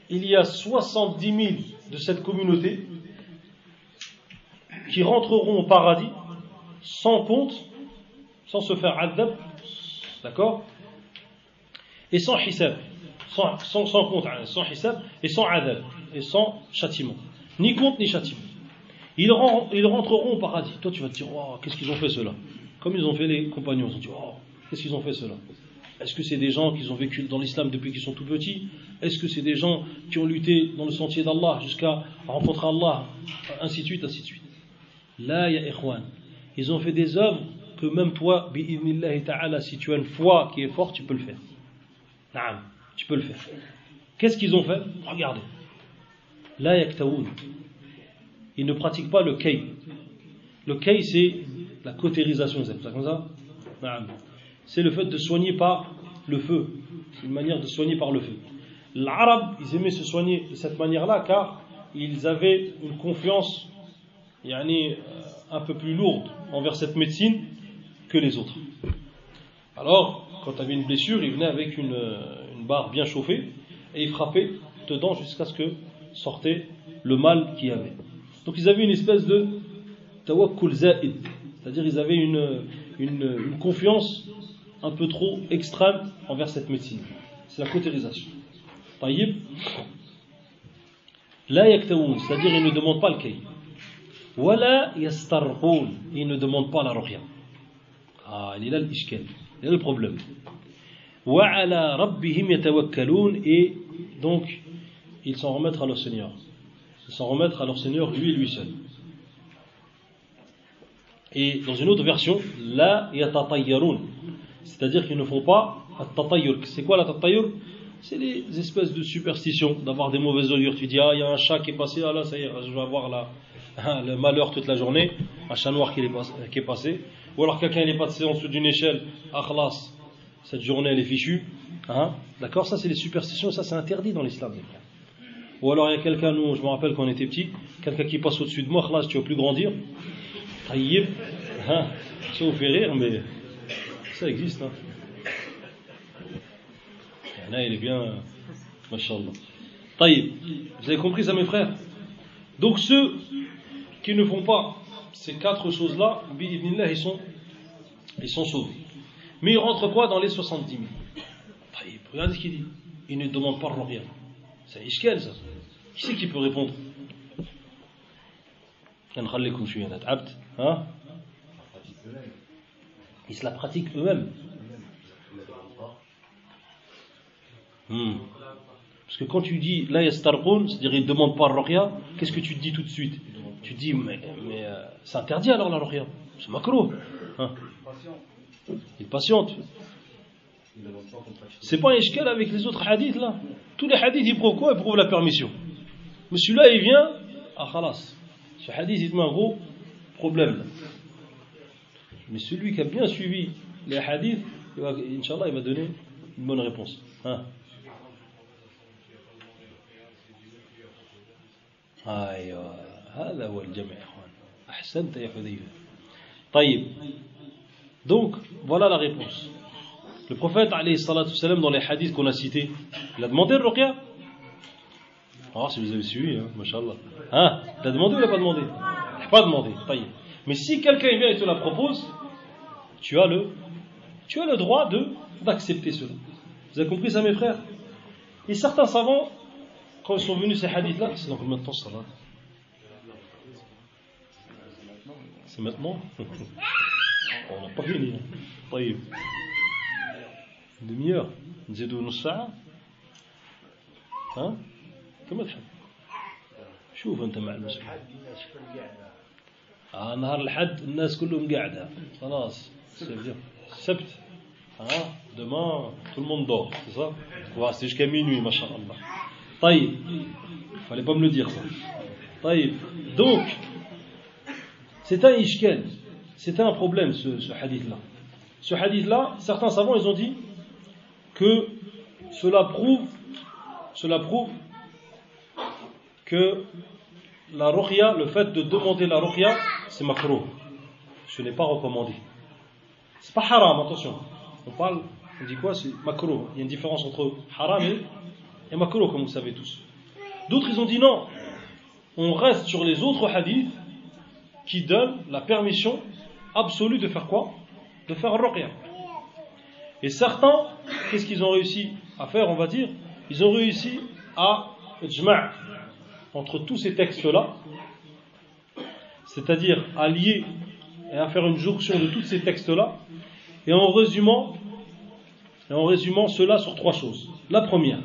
il y a 70 000 de cette communauté qui rentreront au paradis sans compte, sans se faire adab, d'accord? Et sans hisab, sans compte, sans hisab, et sans adab, et sans châtiment. Ni compte ni châtiment. Ils rentreront au paradis. Toi tu vas te dire, oh, qu'est-ce qu'ils ont fait ceux-là? Comme ils ont fait les compagnons, ils ont dit, oh, qu'est-ce qu'ils ont fait ceux-là? Est-ce que c'est des gens qui ont vécu dans l'islam depuis qu'ils sont tout petits? Est-ce que c'est des gens qui ont lutté dans le sentier d'Allah jusqu'à rencontrer Allah? Ainsi de suite, ainsi de suite. Là, ya ikhwan, ils ont fait des œuvres que même toi, bi'idnillahi ta'ala, si tu as une foi qui est forte, tu peux le faire. Naam, tu peux le faire. Qu'est-ce qu'ils ont fait? Regardez. La yaktaoun. Ils ne pratiquent pas le kay. Le kay, c'est la cautérisation, c'est ça comme ça? Naam. C'est le fait de soigner par le feu. C'est une manière de soigner par le feu. Les Arabes, ils aimaient se soigner de cette manière-là car ils avaient une confiance un peu plus lourde envers cette médecine que les autres. Alors, quand tu avais une blessure, ils venaient avec une barre bien chauffée et ils frappaient dedans jusqu'à ce que sortait le mal qu'il y avait. Donc ils avaient une espèce de tawakkul za'id, c'est-à-dire ils avaient une confiance un peu trop extrême envers cette médecine. C'est la cautérisation. Taïb, la yaktaoun, c'est-à-dire ils ne demandent pas le kay. Wala yastarqoun, ils ne demandent pas la ruqya. Il est là l'ishkal, il est là le problème. Wa ala rabbihim yatawakkalun, et donc ils s'en remettent à leur Seigneur. Ils s'en remettent à leur Seigneur, lui et lui seul. Et dans une autre version, la yatatayyarun, c'est-à-dire qu'ils ne font pas at-tatayyur. C'est quoi la tatayyur? C'est les espèces de superstitions, d'avoir des mauvaises augures. Tu dis, il y a un chat qui est passé, là, ça y est, je vais avoir le malheur toute la journée, un chat noir qui est passé. Ou alors quelqu'un il est passé en dessous d'une échelle, khlas, cette journée elle est fichue. D'accord? Ça c'est les superstitions, ça c'est interdit dans l'islam. Ou alors il y a quelqu'un, nous, je me rappelle quand on était petit, quelqu'un qui passe au-dessus de moi, khlas, tu vas plus grandir. Taïb, ça vous fait rire, mais ça existe. Il est bien, mashallah. Taïb, vous avez compris ça mes frères? Donc ceux qui ne font pas ces 4 choses-là, bi'idnillah, ils sont sauvés. Mais ils rentrent quoi dans les 70 000? Taïb, regardez ce qu'il dit. Ils ne demandent pas rien. C'est ishkal ça. Qui c'est qui peut répondre? Ils se la pratiquent eux-mêmes. Parce que quand tu dis la yastarqun, c'est-à-dire ils ne demandent pas la ruqya, qu'est-ce que tu te dis tout de suite? Tu te dis mais c'est interdit alors la ruqya, c'est makrouh. Hein? Il patiente. C'est pas un ishkal avec les autres hadiths là. Tous les hadiths ils prouvent quoi? Ils prouvent la permission. Mais celui-là il vient, ah khalas. Ce hadith il te met un gros problème. Mais celui qui a bien suivi les hadiths, Inch'Allah, il va donner une bonne réponse. Hein? أيوة هذا هو الجمع يا إخوان أحسنت يا حذيفة طيب donc voilà la réponse. Le prophète alayhi salatu salam dans les hadiths qu'on a cités, il a demandé le ruqya. Ah si vous avez suivi, hein, mashallah. Hein, il a demandé ou il n'a pas demandé? Il n'a pas demandé. طيب. Mais si quelqu'un vient et te la propose, tu as le droit d'accepter cela. Vous avez compris ça mes frères? Et certains savants, quand ils sont venus ces hadiths-là, c'est dans combien de temps ça va? C'est maintenant? On n'a pas fini. طيب. Une demi-heure. نزيدوا نص ساعة. ها؟ كم تحب؟ شوف أنت مع المسلمين. نهار الحد الناس كلهم قاعدة. خلاص. السبت. Demain, tout le monde dort, c'est ça? On va rester jusqu'à minuit, masha'Allah. طيب. Fallait pas me le dire ça. طيب. Donc, c'est un ishkal. C'était un problème ce hadith-là. Ce hadith-là, certains savants ils ont dit que cela prouve que la ruqya, le fait de demander la ruqya, c'est makruh. Ce n'est pas recommandé. C'est pas haram, attention. On dit quoi? C'est makruh. Il y a une différence entre haram et makruh, comme vous savez tous. D'autres ils ont dit non. On reste sur les autres hadiths qui donnent la permission absolue de faire quoi? De faire ruqya. Et certains, qu'est-ce qu'ils ont réussi à faire, on va dire? Ils ont réussi à ijma' entre tous ces textes-là, c'est-à-dire à lier et à faire une jonction de tous ces textes-là, et en résumant cela sur trois choses. La première,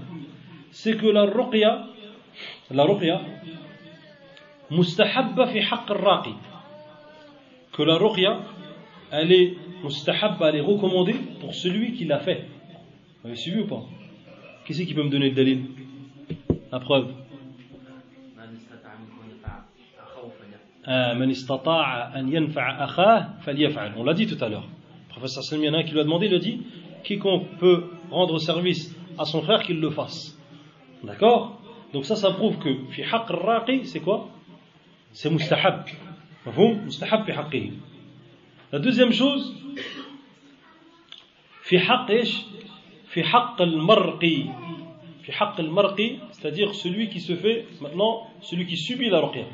c'est que la ruqya mustahabba fi haqq ar-raqi, que la ruqya elle est mustahabba, elle est recommandée pour celui qui l'a fait. Vous avez suivi ou pas? Qui c'est qui peut me donner le dalil? La preuve. Man istata'a an yanfa'a akhah falyaf'al. On l'a dit tout à l'heure. Le professeur Salmi, il y en a un qui lui a demandé, il a dit quiconque peut rendre service à son frère, qu'il le fasse. D'accord? Donc ça prouve que fi haqq ar-raqi, c'est quoi? C'est mustahab. Mustahab fi haqqihi. La deuxième chose, fi haqq al-marqi, c'est-à-dire celui qui se fait maintenant, celui qui subit la ruqya.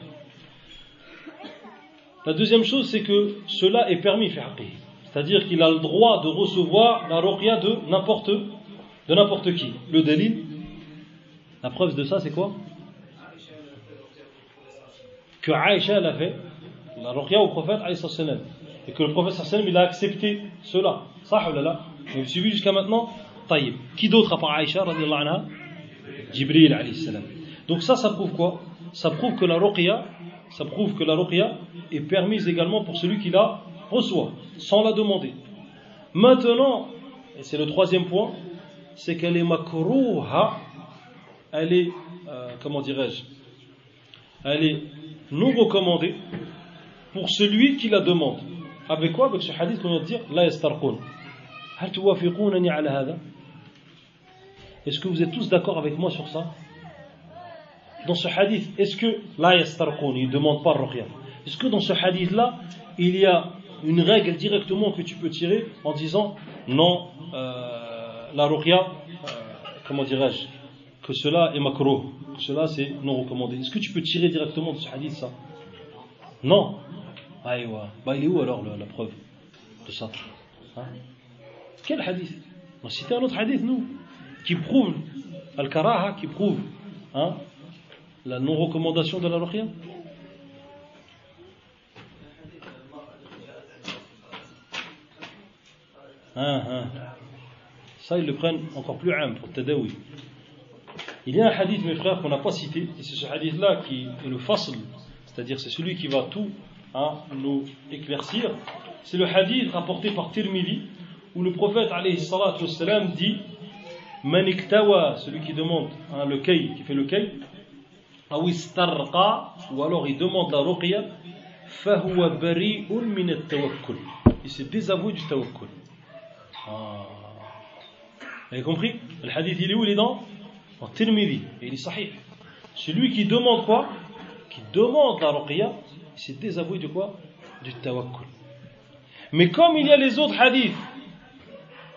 La deuxième chose, c'est que cela est permis fi haqqihi, c'est-à-dire qu'il a le droit de recevoir la ruqya de n'importe qui. Le dalil, la preuve de ça, c'est quoi? Que Aïcha l'a fait la ruqya au prophète alayhi salam. Et que le prophète sallam il a accepté cela. Sah ou là? Vous avez suivi jusqu'à maintenant? Taïb. Qui d'autre à part Aïcha radiyallahu anha? Jibril alayhi salam. Donc ça prouve quoi? Ça prouve que la ruqya est permise également pour celui qui la reçoit, sans la demander. Maintenant, et c'est le troisième point, c'est qu'elle est makrouha, elle est, elle est non recommandée pour celui qui la demande. Avec quoi? Avec ce hadith qu'on vient de dire, la yastarqun. Hal tuwafiqunani ala hada? Est-ce que vous êtes tous d'accord avec moi sur ça? Dans ce hadith, est-ce que la yastarqun, il ne demande pas ruqya? Est-ce que dans ce hadith-là, il y a une règle directement que tu peux tirer en disant non, la ruqya, que cela est makruh, que cela c'est non recommandé? Est-ce que tu peux tirer directement de ce hadith ça? Non. Aïwa. Il est où alors la preuve de ça? Quel hadith? On citait un autre hadith, nous, qui prouve al-karaha, qui prouve la non-recommandation de la ruqya. Ça, ils le prennent encore plus âme pour Tadawi. Il y a un hadith, mes frères, qu'on n'a pas cité, et c'est ce hadith-là qui est le fasl, c'est-à-dire c'est celui qui va tout nous éclaircir, c'est le hadith rapporté par Tirmidhi, où le prophète alayhi salatu wassalam dit Man iktawa, celui qui demande le kay, qui fait le kay, ou istarqa, ou alors il demande la ruqya, fahuwa bari'un min at-tawakkul. Il s'est désavoué du tawakkul. Vous avez compris? Le hadith il est où? Il est dans Tirmidhi, et il est sahih. Celui qui demande quoi? Qui demande la ruqya, il s'est désavoué de quoi? Du tawakkul. Mais comme il y a les autres hadiths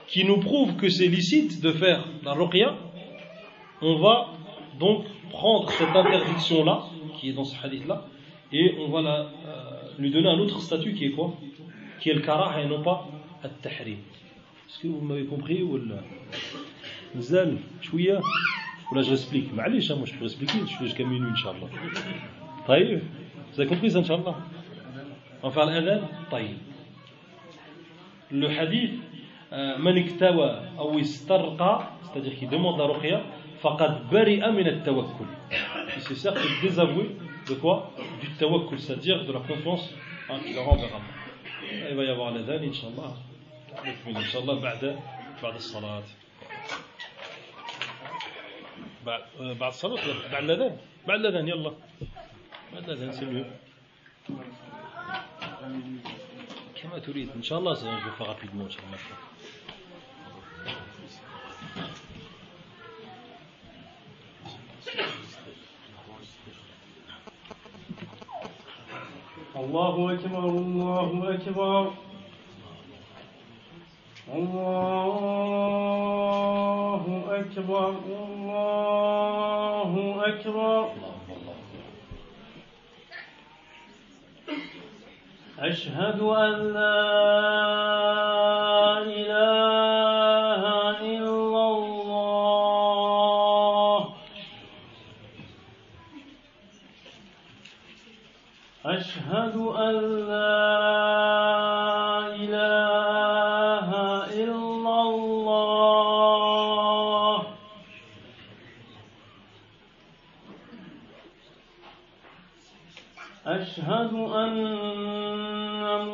qui nous prouvent que c'est licite de faire la ruqya, on va donc prendre cette interdiction-là, qui est dans ce hadith-là, et on va lui donner un autre statut qui est quoi? Qui est le karaha et non pas at-tahrim. Est-ce que vous m'avez compris ou là? Nzal, chouïa, ou là je explique. Ma'alish, moi je peux expliquer, je suis jusqu'à minuit, Inch'Allah. Taïb, vous avez compris ça, Inch'Allah? On va faire l'adhan? Taïb. Le hadith, man iktawa ou istarqa, c'est-à-dire qu'il demande la ruqya, faqad bari'a min at-tawakkul. Il s'est certes désavoué de quoi? Du tawakkul, c'est-à-dire de la confiance qu'il aura envers Allah. Il va y avoir l'adhan, Inch'Allah. Inch'Allah, بعد الصلاة. بعد الصلاة بعد الأذان. بعد الأذان يلا. بعد الأذان c'est mieux. كما تريد. إن شاء الله je vais faire rapidement إن شاء الله. الله أكبر الله أكبر الله أكبر الله أكبر أشهد أن لا إله إلا الله أشهد أن لا إله إلا الله أشهد أن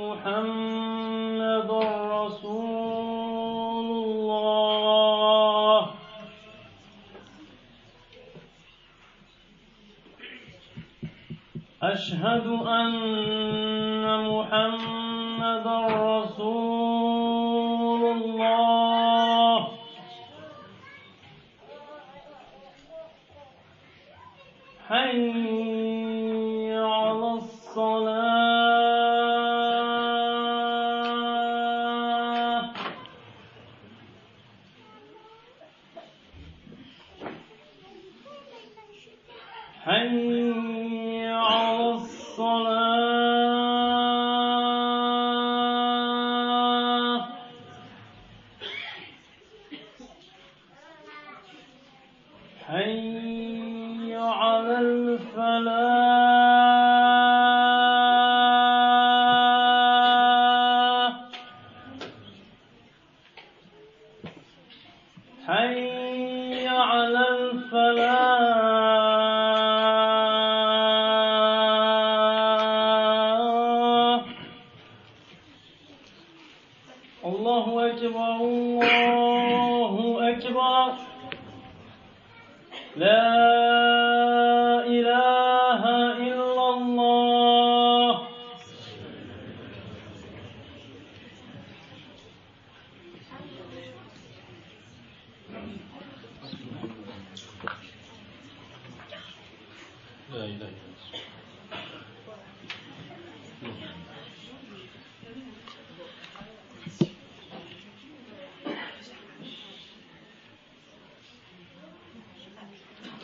محمد رسول الله أشهد أن محمد رسول الله حي على الصلاة حي على الصلاة حي على الفلاح حي على الفلاح الله أكبر الله أكبر لا إله إلا الله لا إله إلا الله.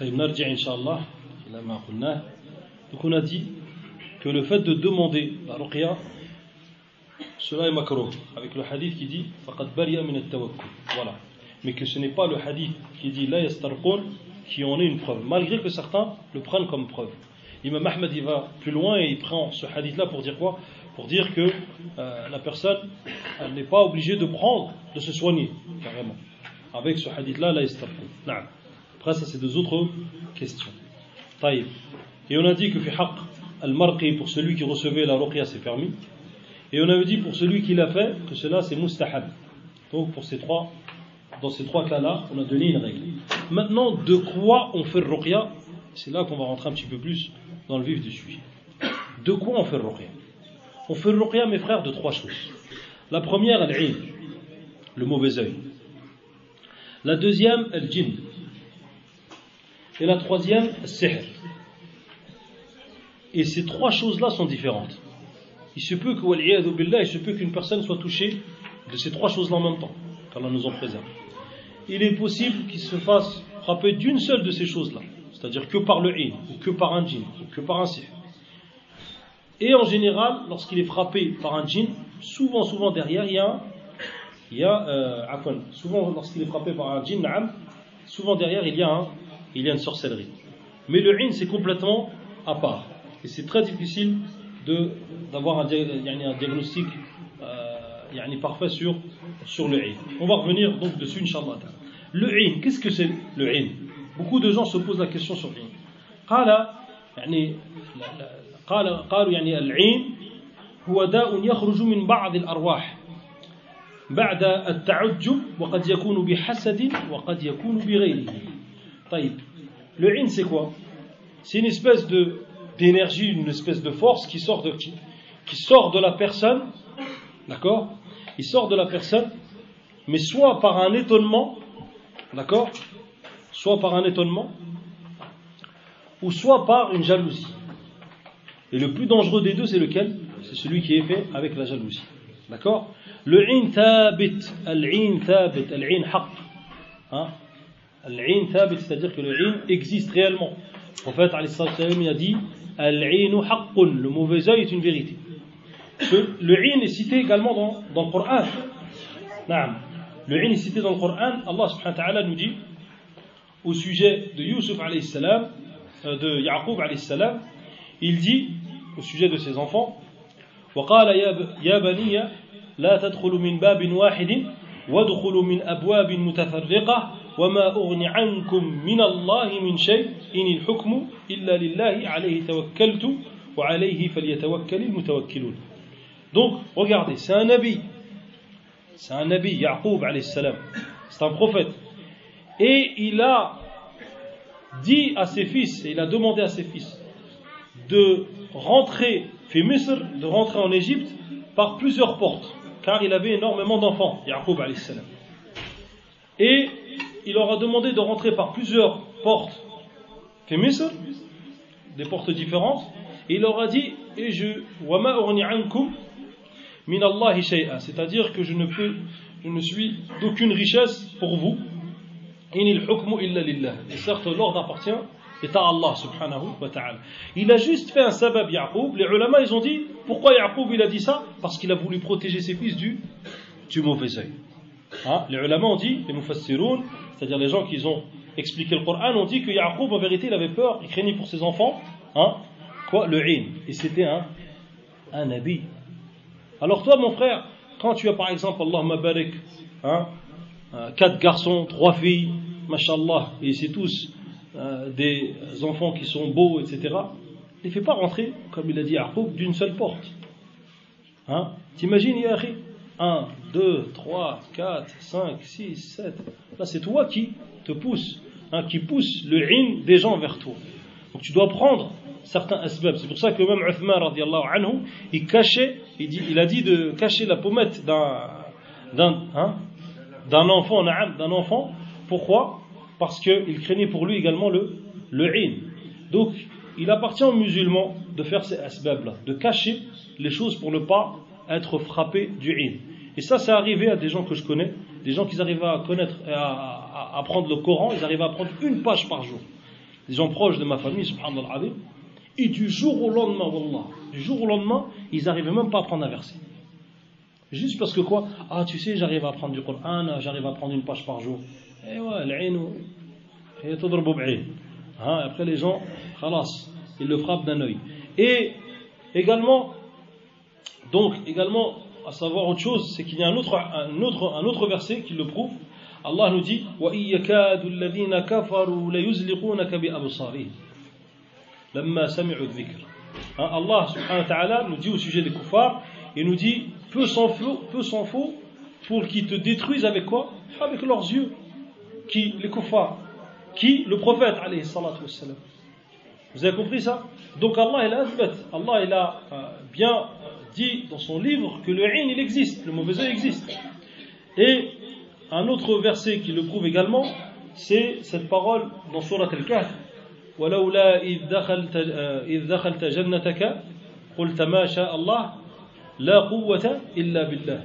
طيب نرجع إن شاء الله إلى ما قلناه. Donc on a dit que le fait de demander la ruqya, cela est makruh, avec le hadith qui dit faqad bari'a min at-tawakkul. Voilà. Mais que ce n'est pas le hadith qui dit la yastarqun qui en est une preuve, malgré que certains le prennent comme preuve. Imam Ahmed il va plus loin et il prend ce hadith là pour dire quoi? Pour dire que la personne elle n'est pas obligée de prendre, de se soigner carrément. Avec ce hadith là, la yastarqun. Après ça c'est deux autres questions. Taïb. Et on a dit que fi haqq al-marqi pour celui qui recevait la ruqya c'est permis. Et on avait dit pour celui qui l'a fait que cela c'est mustahab. Donc dans ces trois cas-là, on a donné une règle. Maintenant, de quoi on fait le ruqya? C'est là qu'on va rentrer un petit peu plus dans le vif du sujet. De quoi on fait le ruqya? On fait le ruqya, mes frères, de trois choses. La première, al-'ayn, le mauvais œil. La deuxième, al-jinn. Et la troisième, al-sihr. Et ces trois choses-là sont différentes. Il se peut qu'une personne soit touchée de ces trois choses-là en même temps, qu'Allah nous en préserve. Il est possible qu'il se fasse frapper d'une seule de ces choses-là, c'est-à-dire que par le 'ayn, ou que par un djinn, ou que par un sihr. Et en général, lorsqu'il est frappé par un djinn, souvent derrière, souvent lorsqu'il est frappé par un djinn, souvent derrière il y a une sorcellerie. Mais le 'ayn c'est complètement à part. Et c'est très difficile d'avoir un diagnostic parfait sur le 'ayn. On va revenir donc dessus, Inch'Allah. Le 'ayn, qu'est-ce que c'est le 'ayn? Beaucoup de gens se posent la question sur le 'ayn. قالوا العين هو داء يخرج من بعض الأرواح بعد التعجب وقد يكون بحسد وقد يكون بغيره. طيب, le 'ayn c'est quoi? C'est une espèce d'énergie, une espèce de force qui sort de la personne, d'accord? Il sort de la personne, mais soit par un étonnement, d'accord? Soit par un étonnement, ou soit par une jalousie. Et le plus dangereux des deux, c'est lequel? C'est celui qui est fait avec la jalousie. D'accord? Le 'ayn thabit, al-'ayn thabit, al-'ayn haqq. Al-'ayn thabit, c'est-à-dire que le 'ayn existe réellement. Le prophète alayhi salam a dit al-'aynu haqqun, le mauvais œil est une vérité. Le 'ayn est cité également dans le Coran. Le 'ayn est cité dans le Coran. Allah subhanahu wa ta'ala nous dit au sujet de Yusuf alayhi salam, de Yaqub alayhi salam, il dit au sujet de ses enfants وقال يا بني لا تدخلوا من باب واحد وادخلوا من أبواب متفرقة وما أغني عنكم من الله من شيء إن الحكم إلا لله عليه توكلت وعليه فليتوكل المتوكلون. Donc regardez, c'est un nabi, Yaqub alayhi salam, c'est un prophète, et il a dit à ses fils, et il a demandé à ses fils de rentrer en Égypte par plusieurs portes, car il avait énormément d'enfants, Yaqub alayhi salam. Et il leur a demandé de rentrer par plusieurs portes, des portes différentes, et il leur a dit وَمَا أُغْنِي عَنْكُمْ مِنَ اللَّهِ شَيْئًا, c'est-à-dire que je ne suis d'aucune richesse pour vous. إِنِ الْحُكْمُ إِلَّا لِلَّهِ, et certes l'ordre appartient est à Allah subhanahu wa ta'ala. Il a juste fait un sabab Yaqub. Les ulama ils ont dit pourquoi Yaqub il a dit ça? Parce qu'il a voulu protéger ses fils du mauvais œil. Les ulama ont dit, les mufassiroun, c'est-à-dire les gens qui ont expliqué le Coran, ont dit que Yaqub en vérité il avait peur, il craignait pour ses enfants le 'ayn, et c'était un nabi. Alors toi mon frère, quand tu as par exemple Allahumma barik 4 garçons, 3 filles, mashallah, et c'est tous des enfants qui sont beaux, etc., ne les fais pas rentrer, comme il a dit Yaqub, d'une seule porte. T'imagines, Yahri, 1, 2, 3, 4, 5, 6, 7. Là, c'est toi qui te pousse, qui pousse le 'ayn des gens vers toi. Donc tu dois prendre certains asbab. C'est pour ça que même Uthman radiallahu anhu, il a dit de cacher la pommette d'un enfant. Pourquoi? Parce qu'il craignait pour lui également le 'ayn. Donc, il appartient aux musulmans de faire ces asbab-là, de cacher les choses pour ne pas être frappés du 'ayn. Et ça, c'est arrivé à des gens que je connais, des gens qui arrivaient à connaître, à apprendre le Coran, ils arrivaient à apprendre une page par jour. Des gens proches de ma famille, subhanallah, et du jour au lendemain, wallah, ils n'arrivaient même pas à apprendre un verset. Juste parce que quoi? Tu sais, j'arrive à apprendre du Coran, j'arrive à apprendre une page par jour. Et ouais, l'Ayn, après les gens, khalas, ils le frappent d'un œil. Et également, à savoir autre chose, c'est qu'il y a un autre verset qui le prouve. Allah nous dit وَإِن يَكَادُ الَّذِينَ كَفَرُوا لَيُزْلِقُونَكَ بِأَبْصَارِهِمْ لَمَّا سَمِعُوا الذِّكْرَ. Hein, Allah subhanahu wa ta'ala nous dit au sujet des kuffars, il nous dit peu s'en faut pour qu'ils te détruisent avec quoi? Avec leurs yeux. Qui? Les kuffars. Qui? Le prophète alayhi salatu wassalam. Vous avez compris ça? Donc Allah il a bien dit dans son livre que le ayn il existe, le mauvais œil existe. Et un autre verset qui le prouve également, c'est cette parole dans Surat Al-Kahf. وَلَوْلَا إِذْ دَخَلْتَ جَنَّتَكَ قُلْتَ مَا شَاءَ اللَّهُ لَا قُوَّةَ إِلَّا بِاللَّهِ.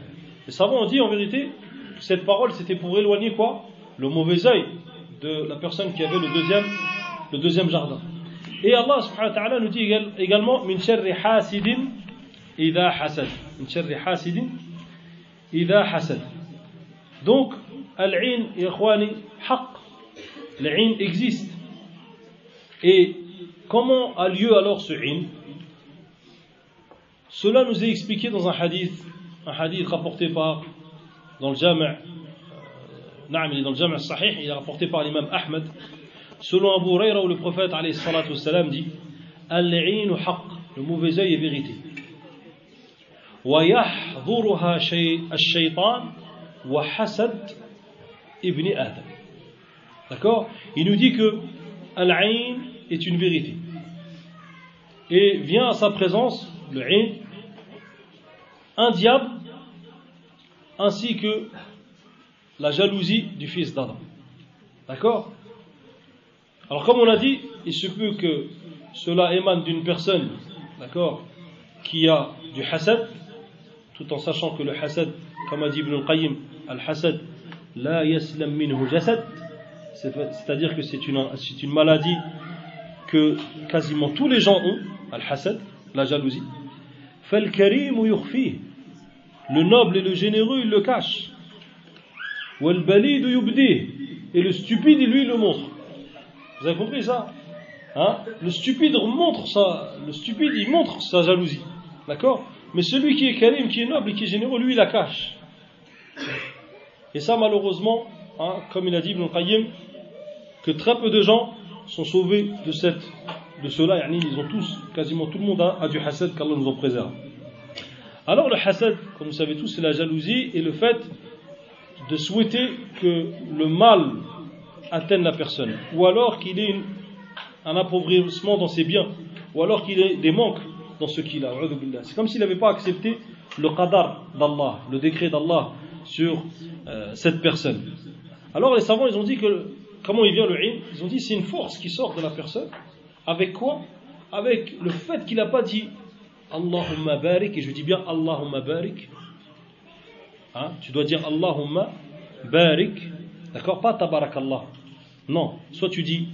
Les savants ont dit en vérité que cette parole c'était pour éloigner quoi? Le mauvais œil de la personne qui avait le deuxième jardin. Et Allah subhanahu wa ta'ala nous dit également min sharri hasidin idha hasad. Min sharri hasidin idha hasad. Donc al-'ayn ya ikhwani haqq. Le-'ayn existe. Et comment a lieu alors ce 'ayn? Cela nous est expliqué dans un hadith rapporté par dans le Jami' il est dans le Jami' Sahih, il est rapporté par l'imam Ahmed. Selon Abu Hurayra, où le prophète alayhi salatu wassalam dit Al-'aynu haqq, le mauvais œil est vérité. Wa yahdhuruha ash-shaytan wa hasad ibn Adam. D'accord? Il nous dit que Al-'ayn est une vérité. Et vient à sa présence, le 'ayn, un diable, ainsi que la jalousie du fils d'Adam. D'accord? Alors comme on a dit, il se peut que cela émane d'une personne, d'accord, qui a du hasad, tout en sachant que le hasad, comme a dit Ibn al-Qayyim, al-hasad, la yaslam minhu jasad, c'est-à-dire que c'est une maladie que quasiment tous les gens ont, al-hasad, la jalousie. Fal-karim yukhfih, le noble et le généreux, il le cache. Wal-balid yubdih, et le stupide, il lui le montre. Vous avez compris ça? Hein? Le stupide il montre sa jalousie. D'accord? Mais celui qui est karim, qui est noble et qui est généreux, lui, il la cache. Et ça, malheureusement, hein, comme il a dit Ibn Qayyim, que très peu de gens sont sauvés de cela. Ils ont tous, quasiment tout le monde a du hasad, qu'Allah nous en préserve. Alors le hasad, comme vous savez tous, c'est la jalousie et le fait de souhaiter que le mal atteigne la personne, ou alors qu'il ait un appauvrissement dans ses biens, ou alors qu'il ait des manques dans ce qu'il a. C'est comme s'il n'avait pas accepté le qadar d'Allah, le décret d'Allah sur cette personne. Alors les savants, ils ont dit que, comment il vient le 'ayn? Ils ont dit c'est une force qui sort de la personne. Avec quoi? Avec le fait qu'il n'a pas dit Allahumma barik, et je dis bien Allahumma barik. Hein? Tu dois dire Allahumma barik, d'accord? Pas tabarakallah. Non, soit tu dis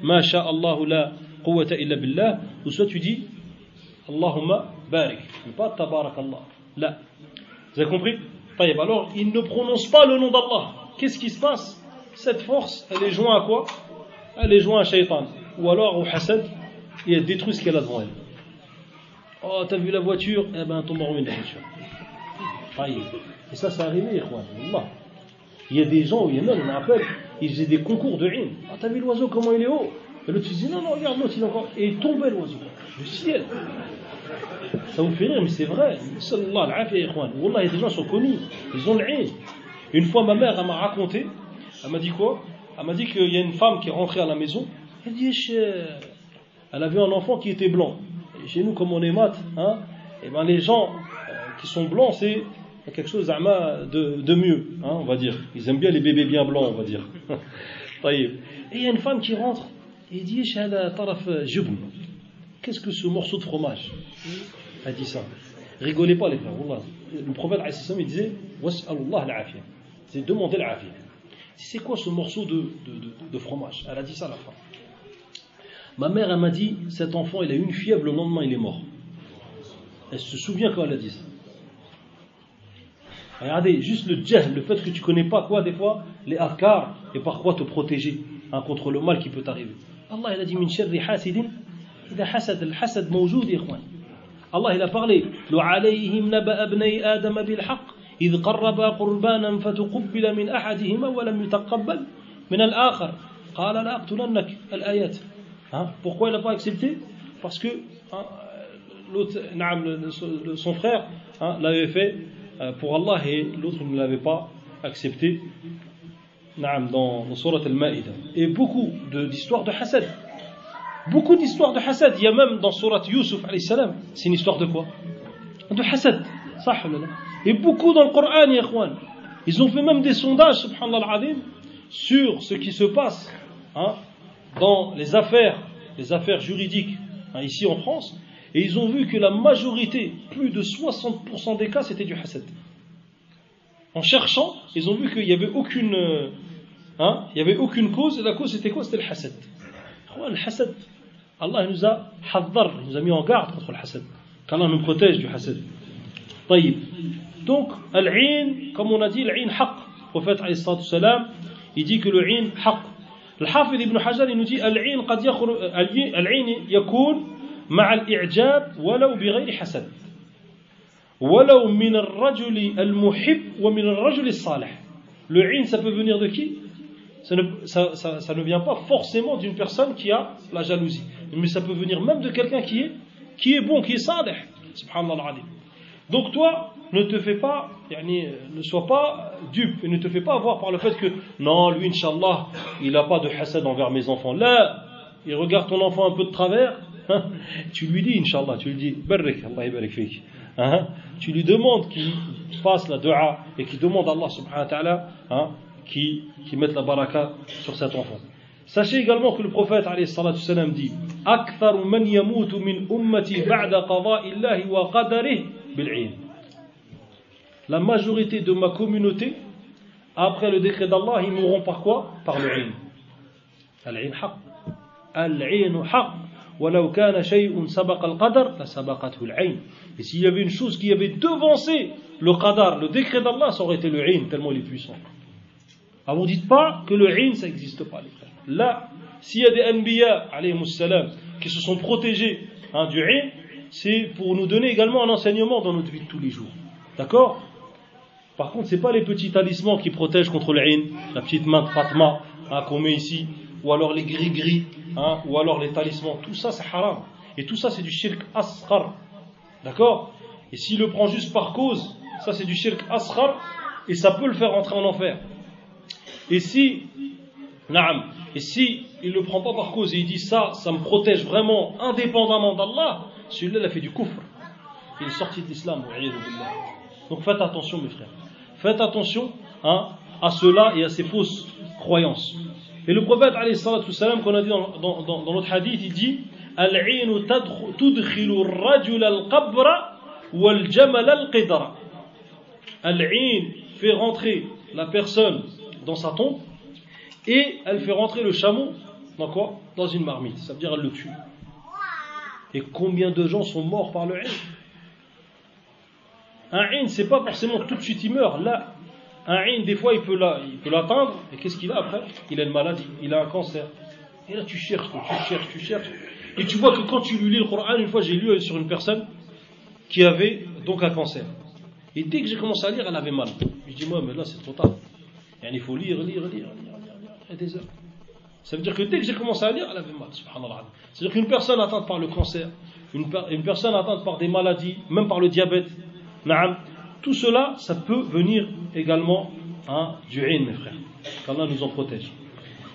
ma sha Allahu la quwwata illa billah, ou soit tu dis Allahumma barik, mais pas tabarakallah. Là, vous avez compris? Alors, il ne prononce pas le nom d'Allah. Qu'est-ce qui se passe? Cette force, elle est jointe à quoi? Elle est jointe à Shaytan, ou alors au hasad, et elle détruit ce qu'elle a devant elle. Oh, t'as vu la voiture? Eh ben, tombe en ruine la voiture. Et ça arrivé, Allah. Il y a des gens, il y en a, on appelle, ils faisaient des concours de 'ayn. Ah, t'as vu l'oiseau, comment il est haut? Et l'autre, il dit, non, regarde, l'autre, il est encore. Et il tombait l'oiseau, du ciel. Ça vous fait rire, mais c'est vrai. Sallallahu alayhi wa sallam. Wallah, il y a des gens qui sont connus, ils ont le 'ayn. Une fois, ma mère, elle m'a raconté, elle m'a dit quoi? Elle m'a dit qu'il y a une femme qui est rentrée à la maison. Elle dit, elle avait un enfant qui était blanc. Et chez nous, comme on est mat, hein, et ben les gens qui sont blancs, c'est quelque chose de mieux, hein, on va dire. Ils aiment bien les bébés bien blancs, on va dire. Et il y a une femme qui rentre et dit, qu'est-ce que ce morceau de fromage? Elle dit ça. Rigolez pas les frères. Le prophète il disait, c'est demander l'afiyah. C'est quoi ce morceau de fromage? Elle a dit ça à la fin. Ma mère, elle m'a dit, cet enfant, il a eu une fièvre, le lendemain, il est mort. Elle se souvient quand elle a dit ça. Regardez, juste le jahl, le fait que tu connais pas quoi, des fois, les afkar, et par quoi te protéger, hein, contre le mal qui peut t'arriver. Allah, il a dit, min sharri hasidin, idha hasad, al-hasad mawjoud, ikhwan. Allah, il a parlé, lu alayhim naba abnay adam bil haqq, idh qarraba qurbanan fatuqabbila min ahadihima wa lam yutaqabbal min al-akhar. Qala la aqtulannak, al-ayat. Hein? Pourquoi il n'a pas accepté? Parce que hein, son frère hein, l'avait fait pour Allah et l'autre ne l'avait pas accepté dans Surat Al-Ma'ida. Et beaucoup d'histoires de hasad. Beaucoup d'histoires de hasad. Il y a même dans Surat Yusuf, c'est une histoire de quoi? De hasad. Et beaucoup dans le Coran, ya ikhwan. Ils ont fait même des sondages, subhanallah al-azim, sur ce qui se passe hein, dans les affaires juridiques hein, ici en France. Et ils ont vu que la majorité, plus de 60% des cas, c'était du hasad. En cherchant, ils ont vu qu'il n'y avait aucune cause, et la cause c'était quoi? C'était le hasad. Le hasad, Allah nous a haddar, il nous a mis en garde contre le hasad. Qu'Allah nous protège du hasad. طيب. Donc, al-'ayn, comme on a dit, al-'ayn haqq. Le prophète alayhi salatu wassalam, il dit que le 'ayn haqq. Le Hafid ibn Hajar, il nous dit al-'ayn qad yakun ma'a al-i'jab walaw bighayri hasad. Walaw min ar-rajuli al-muhib wa min ar-rajuli as-salih. Le 'ayn, ça peut venir de qui? Ça ne vient pas forcément d'une personne qui a la jalousie, mais ça peut venir même de quelqu'un qui est bon, qui est salih. Subhanallah al-'alim. Donc toi, ne sois pas dupe et ne te fais pas avoir par le fait que non, lui, Inch'Allah, il n'a pas de hasad envers mes enfants. Là, il regarde ton enfant un peu de travers, hein, tu lui dis, Inch'Allah, tu lui dis, Barrik, Allah yabarik fik. Hein, tu lui demandes qu'il fasse la dua et qu'il demande à Allah subhanahu wa ta'ala hein, qui mette la baraka sur cet enfant. Sachez également que le prophète alayhi salatu salam dit Aktharu man yamutu min ummati ba'da qada'illahi wa qadarihi bil'in. La majorité de ma communauté, après le décret d'Allah, ils mourront par quoi? Par le 'ayn. Al-'ayn haqq. Al-'ayn haqq. Walau kana shay'un sabaqa al-qadar, la sabaqathu al-'ayn. Et s'il y avait une chose qui avait devancé le qadar, le décret d'Allah, ça aurait été le 'ayn, tellement il est puissant. Alors, vous dites pas que le 'ayn, ça n'existe pas, les frères. Là, s'il y a des anbiya, alayhimus salam, qui se sont protégés du 'ayn, c'est pour nous donner également un enseignement dans notre vie de tous les jours. D'accord? Par contre, c'est pas les petits talismans qui protègent contre le 'ayn, la petite main de Fatma qu'on met ici, ou alors les gris-gris, ou alors les talismans. Tout ça, c'est haram. Et tout ça, c'est du shirk asghar. D'accord? Et s'il le prend juste par cause, ça c'est du shirk asghar, et ça peut le faire rentrer en enfer. Et si il le prend pas par cause et il dit ça me protège vraiment indépendamment d'Allah, celui-là il a fait du kufr. Il est sorti de l'islam. Donc faites attention mes frères. Faites attention à cela et à ces fausses croyances. Et le prophète alayhi salatu salam qu'on a dit dans notre hadith, il dit Al-'aynu tudkhilu ar-rajul al-qabra wal-jamal al-qidra. Al-'ayn fait rentrer la personne dans sa tombe et elle fait rentrer le chameau dans quoi? Dans une marmite. Ça veut dire elle le tue. Et combien de gens sont morts par le 'ayn? Un 'ayn, c'est pas forcément tout de suite il meurt. Là, un 'ayn, des fois il peut l'atteindre. Et qu'est-ce qu'il a après? Il a une maladie, il a un cancer. Et là tu cherches. Et tu vois que quand tu lui lis le Coran, une fois j'ai lu sur une personne qui avait donc un cancer. Et dès que j'ai commencé à lire, elle avait mal. Je dis moi mais là c'est trop tard. Il faut lire des heures. Ça veut dire que dès que j'ai commencé à lire, elle avait mal. Subhanallah. C'est-à-dire qu'une personne atteinte par le cancer, une personne atteinte par des maladies, même par le diabète, tout cela, ça peut venir également du 'ayn, mes frères. Qu'Allah nous en protège.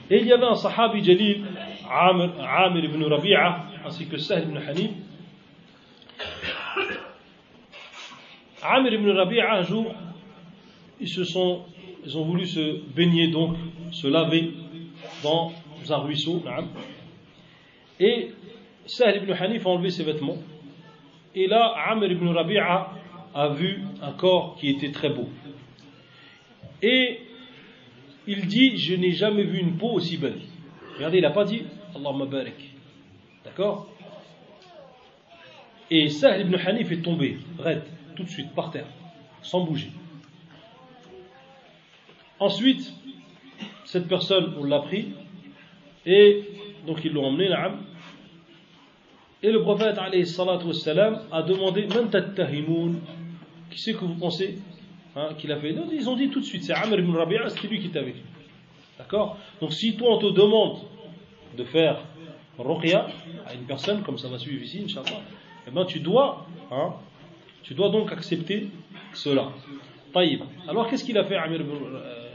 Et il y avait un sahabi jalil, Amir ibn Rabi'a, ainsi que Sahl ibn Hanif. Amir ibn Rabi'a, un jour, ils ont voulu se baigner, donc se laver dans un ruisseau. Et Sahl ibn Hanif a enlevé ses vêtements. Et là, Amir ibn Rabi'a a vu un corps qui était très beau. Et il dit, je n'ai jamais vu une peau aussi belle. Regardez, il n'a pas dit Allahumma barik. D'accord? Et Sahl ibn Hanif est tombé, raide, tout de suite, par terre, sans bouger. Ensuite, cette personne, on l'a pris, et donc ils l'ont emmené, et le prophète alayhi salatu wassalam a demandé Man tattahimoun, qui c'est que vous pensez qu'il a fait? Ils ont dit tout de suite, c'est Amr ibn Rabi'a, c'est lui qui était avec lui. D'accord? Donc si toi on te demande de faire ruqya à une personne, comme ça va suivre ici, Inch'Allah, eh ben tu dois donc accepter cela. Taïb. Alors qu'est-ce qu'il a fait Amir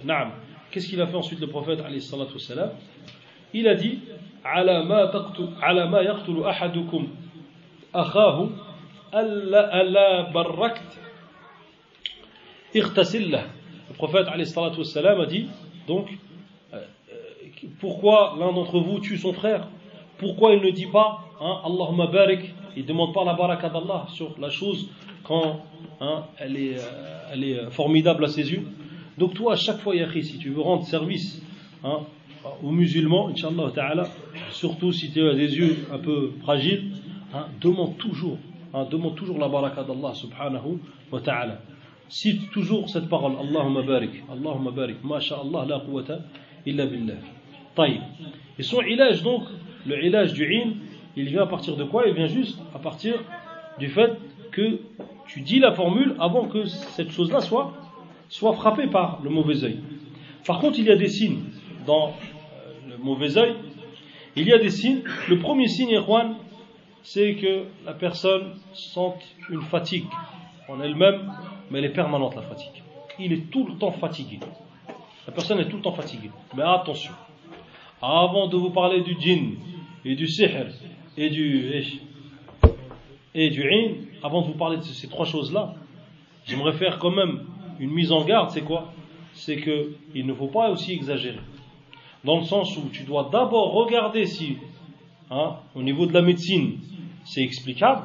Naam? Qu'est-ce qu'il a fait ensuite le prophète alayhi salatu wassalam? Il a dit ala ma yaqtulu ahadukum akhahu alla barrakt ightasil lah. Le prophète alayhi salatu wassalam a dit donc pourquoi l'un d'entre vous tue son frère? Pourquoi il ne dit pas Allahumma barik, il ne demande pas la baraka d'Allah sur la chose quand elle est formidable à ses yeux. Donc toi, à chaque fois, Yahri, si tu veux rendre service aux musulmans, Inch'Allah Ta'ala, surtout si tu as des yeux un peu fragiles, demande toujours la baraka d'Allah subhanahu wa ta'ala. Cite toujours cette parole, Allahumma barik, ma sha'Allah la quwwata illa billah. Taïb. Et son ilaj donc, le ilaj du ilm, il vient à partir de quoi? Il vient juste à partir du fait que tu dis la formule avant que cette chose-là soit frappée par le mauvais œil. Par contre, il y a des signes dans le mauvais œil. Il y a des signes. Le premier signe, Ikhwan, c'est que la personne sente une fatigue en elle-même, mais elle est permanente, la fatigue. Il est tout le temps fatigué. La personne est tout le temps fatiguée. Mais attention, avant de vous parler du djinn et du sihr et du in, avant de vous parler de ces trois choses-là, j'aimerais faire quand même une mise en garde. C'est quoi? C'est qu'il ne faut pas aussi exagérer. Dans le sens où tu dois d'abord regarder si, au niveau de la médecine, c'est explicable.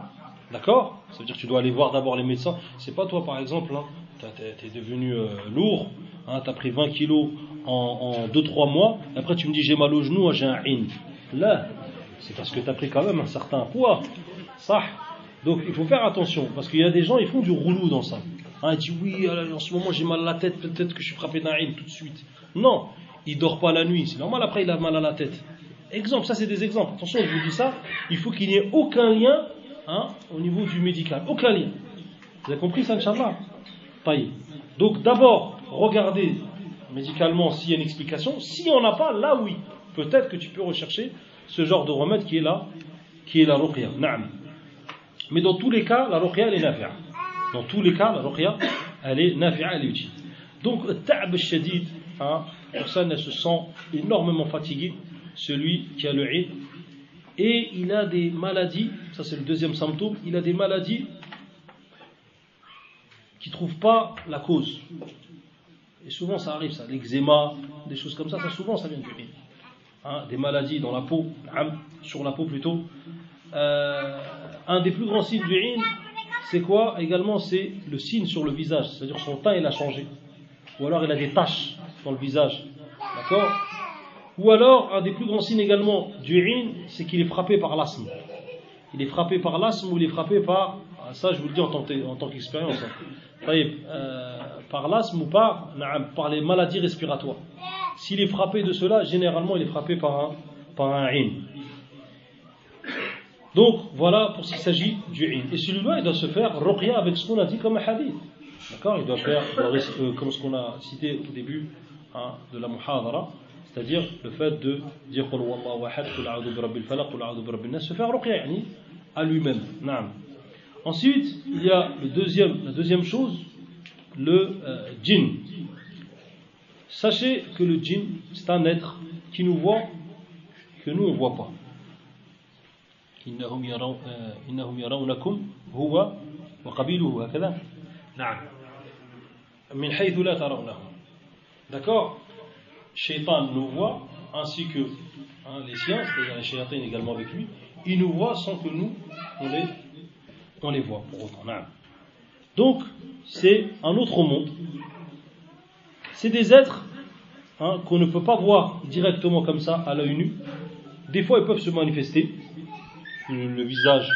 D'accord? Ça veut dire que tu dois aller voir d'abord les médecins. C'est pas toi, par exemple, t'es devenu lourd, t'as pris 20 kilos en 2-3 mois, et après tu me dis j'ai mal au genou, j'ai un in. Là, c'est parce que t'as pris quand même un certain poids. Ça. Donc il faut faire attention, parce qu'il y a des gens, ils font du roulou dans ça. Ils disent oui, en ce moment j'ai mal à la tête, peut-être que je suis frappé d'un in tout de suite. Non, il dort pas la nuit, c'est normal, après il a mal à la tête. Exemple, ça c'est des exemples. Attention, je vous dis ça, il faut qu'il n'y ait aucun lien au niveau du médical. Aucun lien. Vous avez compris ça, Inch'Allah? Taïb. Donc d'abord, regardez médicalement s'il y a une explication. Si on n'a pas, là oui, peut-être que tu peux rechercher ce genre de remède qui est la ruqya. Naam. Mais dans tous les cas, la ruqya elle est nafi'a. Dans tous les cas, la ruqya elle est nafi'a, elle est utile. Donc, ta'b al-shadid, la personne elle se sent énormément fatiguée, celui qui a le ilm, et il a des maladies, ça c'est le deuxième symptôme, il a des maladies qui ne trouvent pas la cause. Et souvent ça arrive, ça, l'eczéma, des choses comme ça, souvent ça vient du ilm. Des maladies dans la peau, sur la peau plutôt. Un des plus grands signes du ilm, c'est quoi également? C'est le signe sur le visage, c'est-à-dire son teint il a changé, ou alors il a des taches dans le visage, d'accord? Ou alors un des plus grands signes également du ilm, c'est qu'il est frappé par l'asthme. Il est frappé par l'asthme ou il est frappé par, ça je vous le dis en tant qu'expérience, par l'asthme ou par les maladies respiratoires. S'il est frappé de cela, généralement il est frappé par un ilm. Donc voilà pour ce qu'il s'agit du ilm. Et celui-là il doit se faire ruqya avec ce qu'on a dit comme un hadith. D'accord? Il doit faire comme ce qu'on a cité au début de la muhadara, c'est-à-dire le fait de dire qul huwallahu ahad, qul a'udhu bi rabbil falaq, qul a'udhu bi rabbin nas, se faire ruqya yani à lui-même. Naam. Ensuite, il y a la deuxième chose, le djinn. Sachez que le djinn, c'est un être qui nous voit, que nous on ne voit pas. إنهم يرونكم هو وقبيله هكذا نعم من حيث لا ترونهم. D'accord? Shaitan nous voit ainsi que les siens, c'est-à-dire les shayatins également avec lui, ils nous voient sans que nous on les voit pour autant. نعم. Donc c'est un autre monde. C'est des êtres qu'on ne peut pas voir directement comme ça à l'œil nu. Des fois ils peuvent se manifester sous le visage,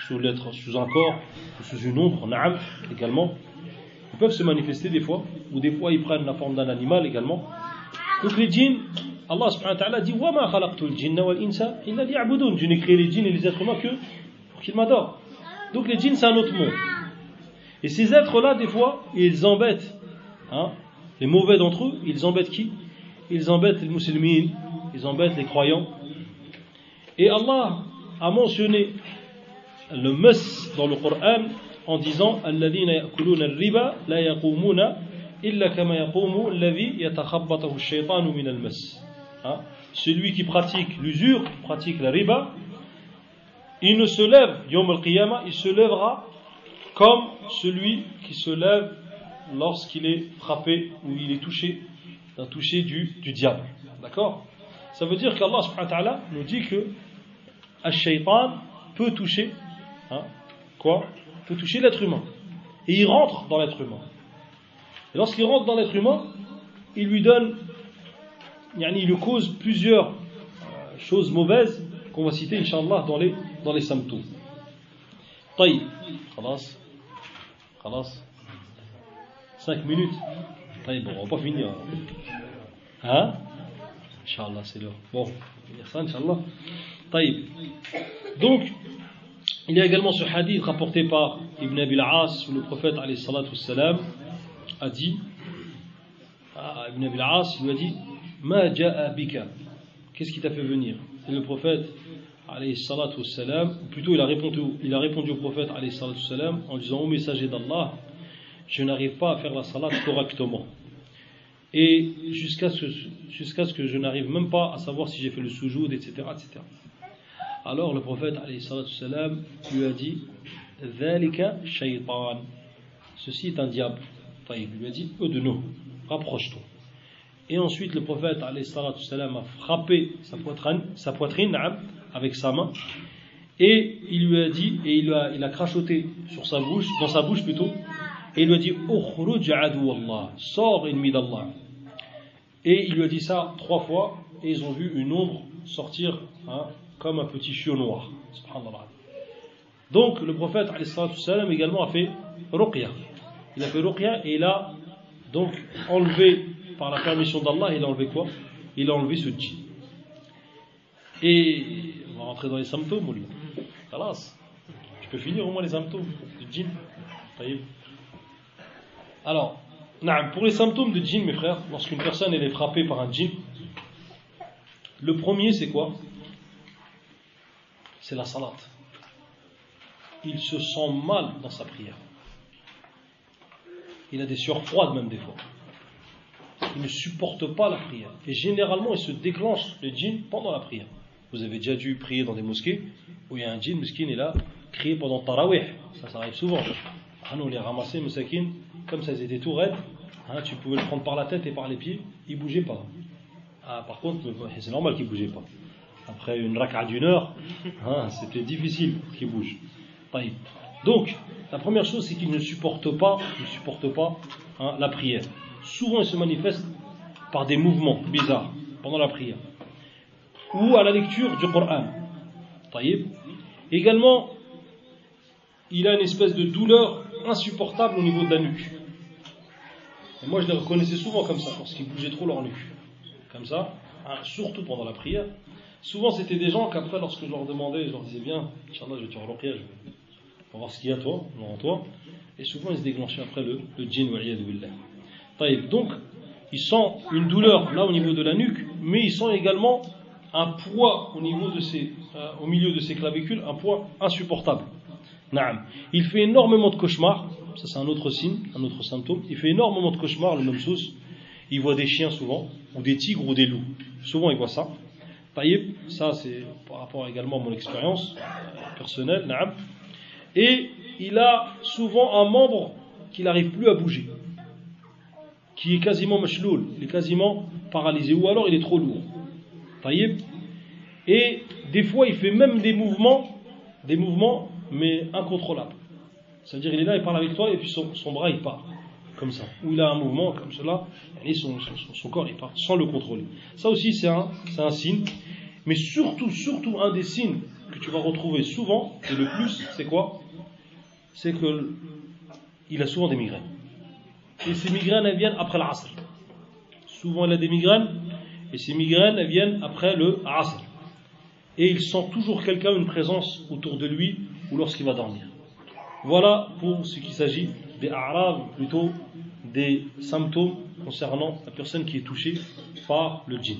sous un corps, ou sous une ombre, na'am, également. Ils peuvent se manifester des fois, ou des fois ils prennent la forme d'un animal également. Donc les djinns, Allah subhanahu wa ta'ala dit wa ma khalaqtul jinna wal insa illa liya'budun. Je n'ai créé les djinns et les êtres humains que pour qu'ils m'adorent. Donc les djinns c'est un autre monde. Et ces êtres-là, des fois, ils embêtent, les mauvais d'entre eux, ils embêtent qui? Ils embêtent les musulmans, ils embêtent les croyants. Et Allah a mentionné le mas dans le Coran en disant الذين يأكلون الربا لا يقومون إلا كما يقوم الذي يتخبطه الشيطان من المس. Celui qui pratique l'usure, pratique la riba, il ne se lève, Yawm al-Qiyamah, il se lèvera comme celui qui se lève lorsqu'il est frappé ou il est touché d'un toucher du diable. D'accord? Ça veut dire qu'Allah subhanahu wa ta'ala nous dit que Ash-Shaytan peut toucher, peut toucher l'être humain. Et il rentre dans l'être humain. Et lorsqu'il rentre dans l'être humain, il lui donne, il lui cause plusieurs choses mauvaises qu'on va citer, Inch'Allah, dans les symptômes. طيب خلاص 5 minutes. طيب bon, on va pas finir. Inch'Allah, c'est l'heure. Bon, on va dire ça, Inch'Allah. طيب. Donc, il y a également ce hadith rapporté par Ibn Abi al-As où le prophète alayhi salatu wassalam a dit Ibn Abi al-As lui a dit Ma ja'a bika, qu'est-ce qui t'a fait venir? Et le prophète alayhi salatu wassalam, plutôt il a répondu au prophète alayhi salatu wassalam en disant: Ô messager d'Allah, je n'arrive pas à faire la salat correctement, et jusqu'à ce que je n'arrive même pas à savoir si j'ai fait le soujoud, etc., etc. Alors le prophète alayhi salatu wassalam lui a dit: Dhalika shaytan, ceci est un diable. Il lui a dit: Udnu, rapproche-toi. Et ensuite le prophète alayhi salatu wassalam a frappé sa poitrine avec sa main, et il lui a dit, et il a crachoté dans sa bouche plutôt, et il lui a dit: Ukhruj adu Allah, sors ennemi d'Allah. Et il lui a dit ça 3 fois, et ils ont vu une ombre sortir comme un petit chiot noir. Subhanallah. Donc le prophète alayhi salatu wassalam également a fait ruqya. Il a fait ruqya et il a donc enlevé, par la permission d'Allah, il a enlevé quoi? Il a enlevé ce djinn. Et on va rentrer dans les symptômes, lui. Khalas. Tu peux finir au moins les symptômes du djinn. Alors, pour les symptômes de djinn, mes frères, lorsqu'une personne elle est frappée par un djinn, le premier c'est quoi? C'est la salat. Il se sent mal dans sa prière. Il a des sueurs froides même des fois. Il ne supporte pas la prière. Et généralement, il se déclenche le djinn pendant la prière. Vous avez déjà dû prier dans des mosquées où il y a un djinn, miskin, est là, crier pendant tarawih. Ça arrive souvent. Nous, on les ramassait, moussakin, comme ça, ils étaient tout raides. Tu pouvais le prendre par la tête et par les pieds, il ne bougeait pas. Par contre, c'est normal qu'il ne bougeait pas. Après une raka'a d'1 heure, c'était difficile qu'il bouge. Donc, la première chose, c'est qu'il ne supporte pas la prière. Souvent, il se manifeste par des mouvements bizarres pendant la prière ou à la lecture du Coran. Également, il a une espèce de douleur insupportable au niveau de la nuque. Et moi, je les reconnaissais souvent comme ça, parce qu'ils bougeaient trop leur nuque. Comme ça, surtout pendant la prière. Souvent, c'était des gens qu'après, lorsque je leur demandais, je leur disais: Viens, Inch'Allah, je vais te faire ruqya, je vais voir ce qu'il y a en toi. Et souvent, ils se déclenchaient après le djinn, wa'iyadu billah. Donc, il sent une douleur là au niveau de la nuque, mais il sent également un poids au milieu de ses clavicules, un poids insupportable. Il fait énormément de cauchemars, ça c'est un autre signe, un autre symptôme. Il fait énormément de cauchemars, le même sous. Il voit des chiens souvent, ou des tigres ou des loups. Souvent il voit ça. Ça c'est par rapport également à mon expérience personnelle. Et il a souvent un membre qu'il n'arrive plus à bouger, qui est quasiment mashloul, il est quasiment paralysé, ou alors il est trop lourd. Et des fois il fait même des mouvements mais incontrôlables. C'est-à-dire il est là, il parle avec toi et puis son bras il part comme ça, ou il a un mouvement comme cela et son corps il part sans le contrôler. Ça aussi c'est un signe. Mais surtout un des signes que tu vas retrouver souvent et le plus, c'est quoi? C'est qu'il a souvent des migraines. Et ces migraines, elles viennent après l'Asr. Souvent, il a des migraines, et ces migraines, elles viennent après le Asr. Et il sent toujours quelqu'un, une présence autour de lui, ou lorsqu'il va dormir. Voilà pour ce qui s'agit des a'rab, plutôt des symptômes concernant la personne qui est touchée par le djinn.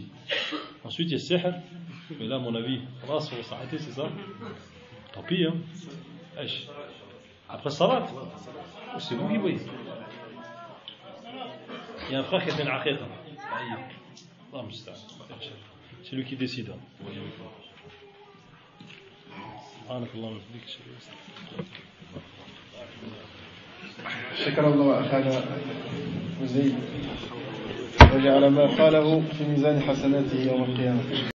Ensuite, il y a sihr, Mais là, à mon avis, on va s'arrêter, c'est ça? Tant pis, hein. Après Salat, c'est vous qui voyez. Il y a un frère qui a fait une aqiqa. C'est lui qui décide. شكر الله أخانا وزيد وجعل ما قاله في ميزان حسناته يوم القيامة.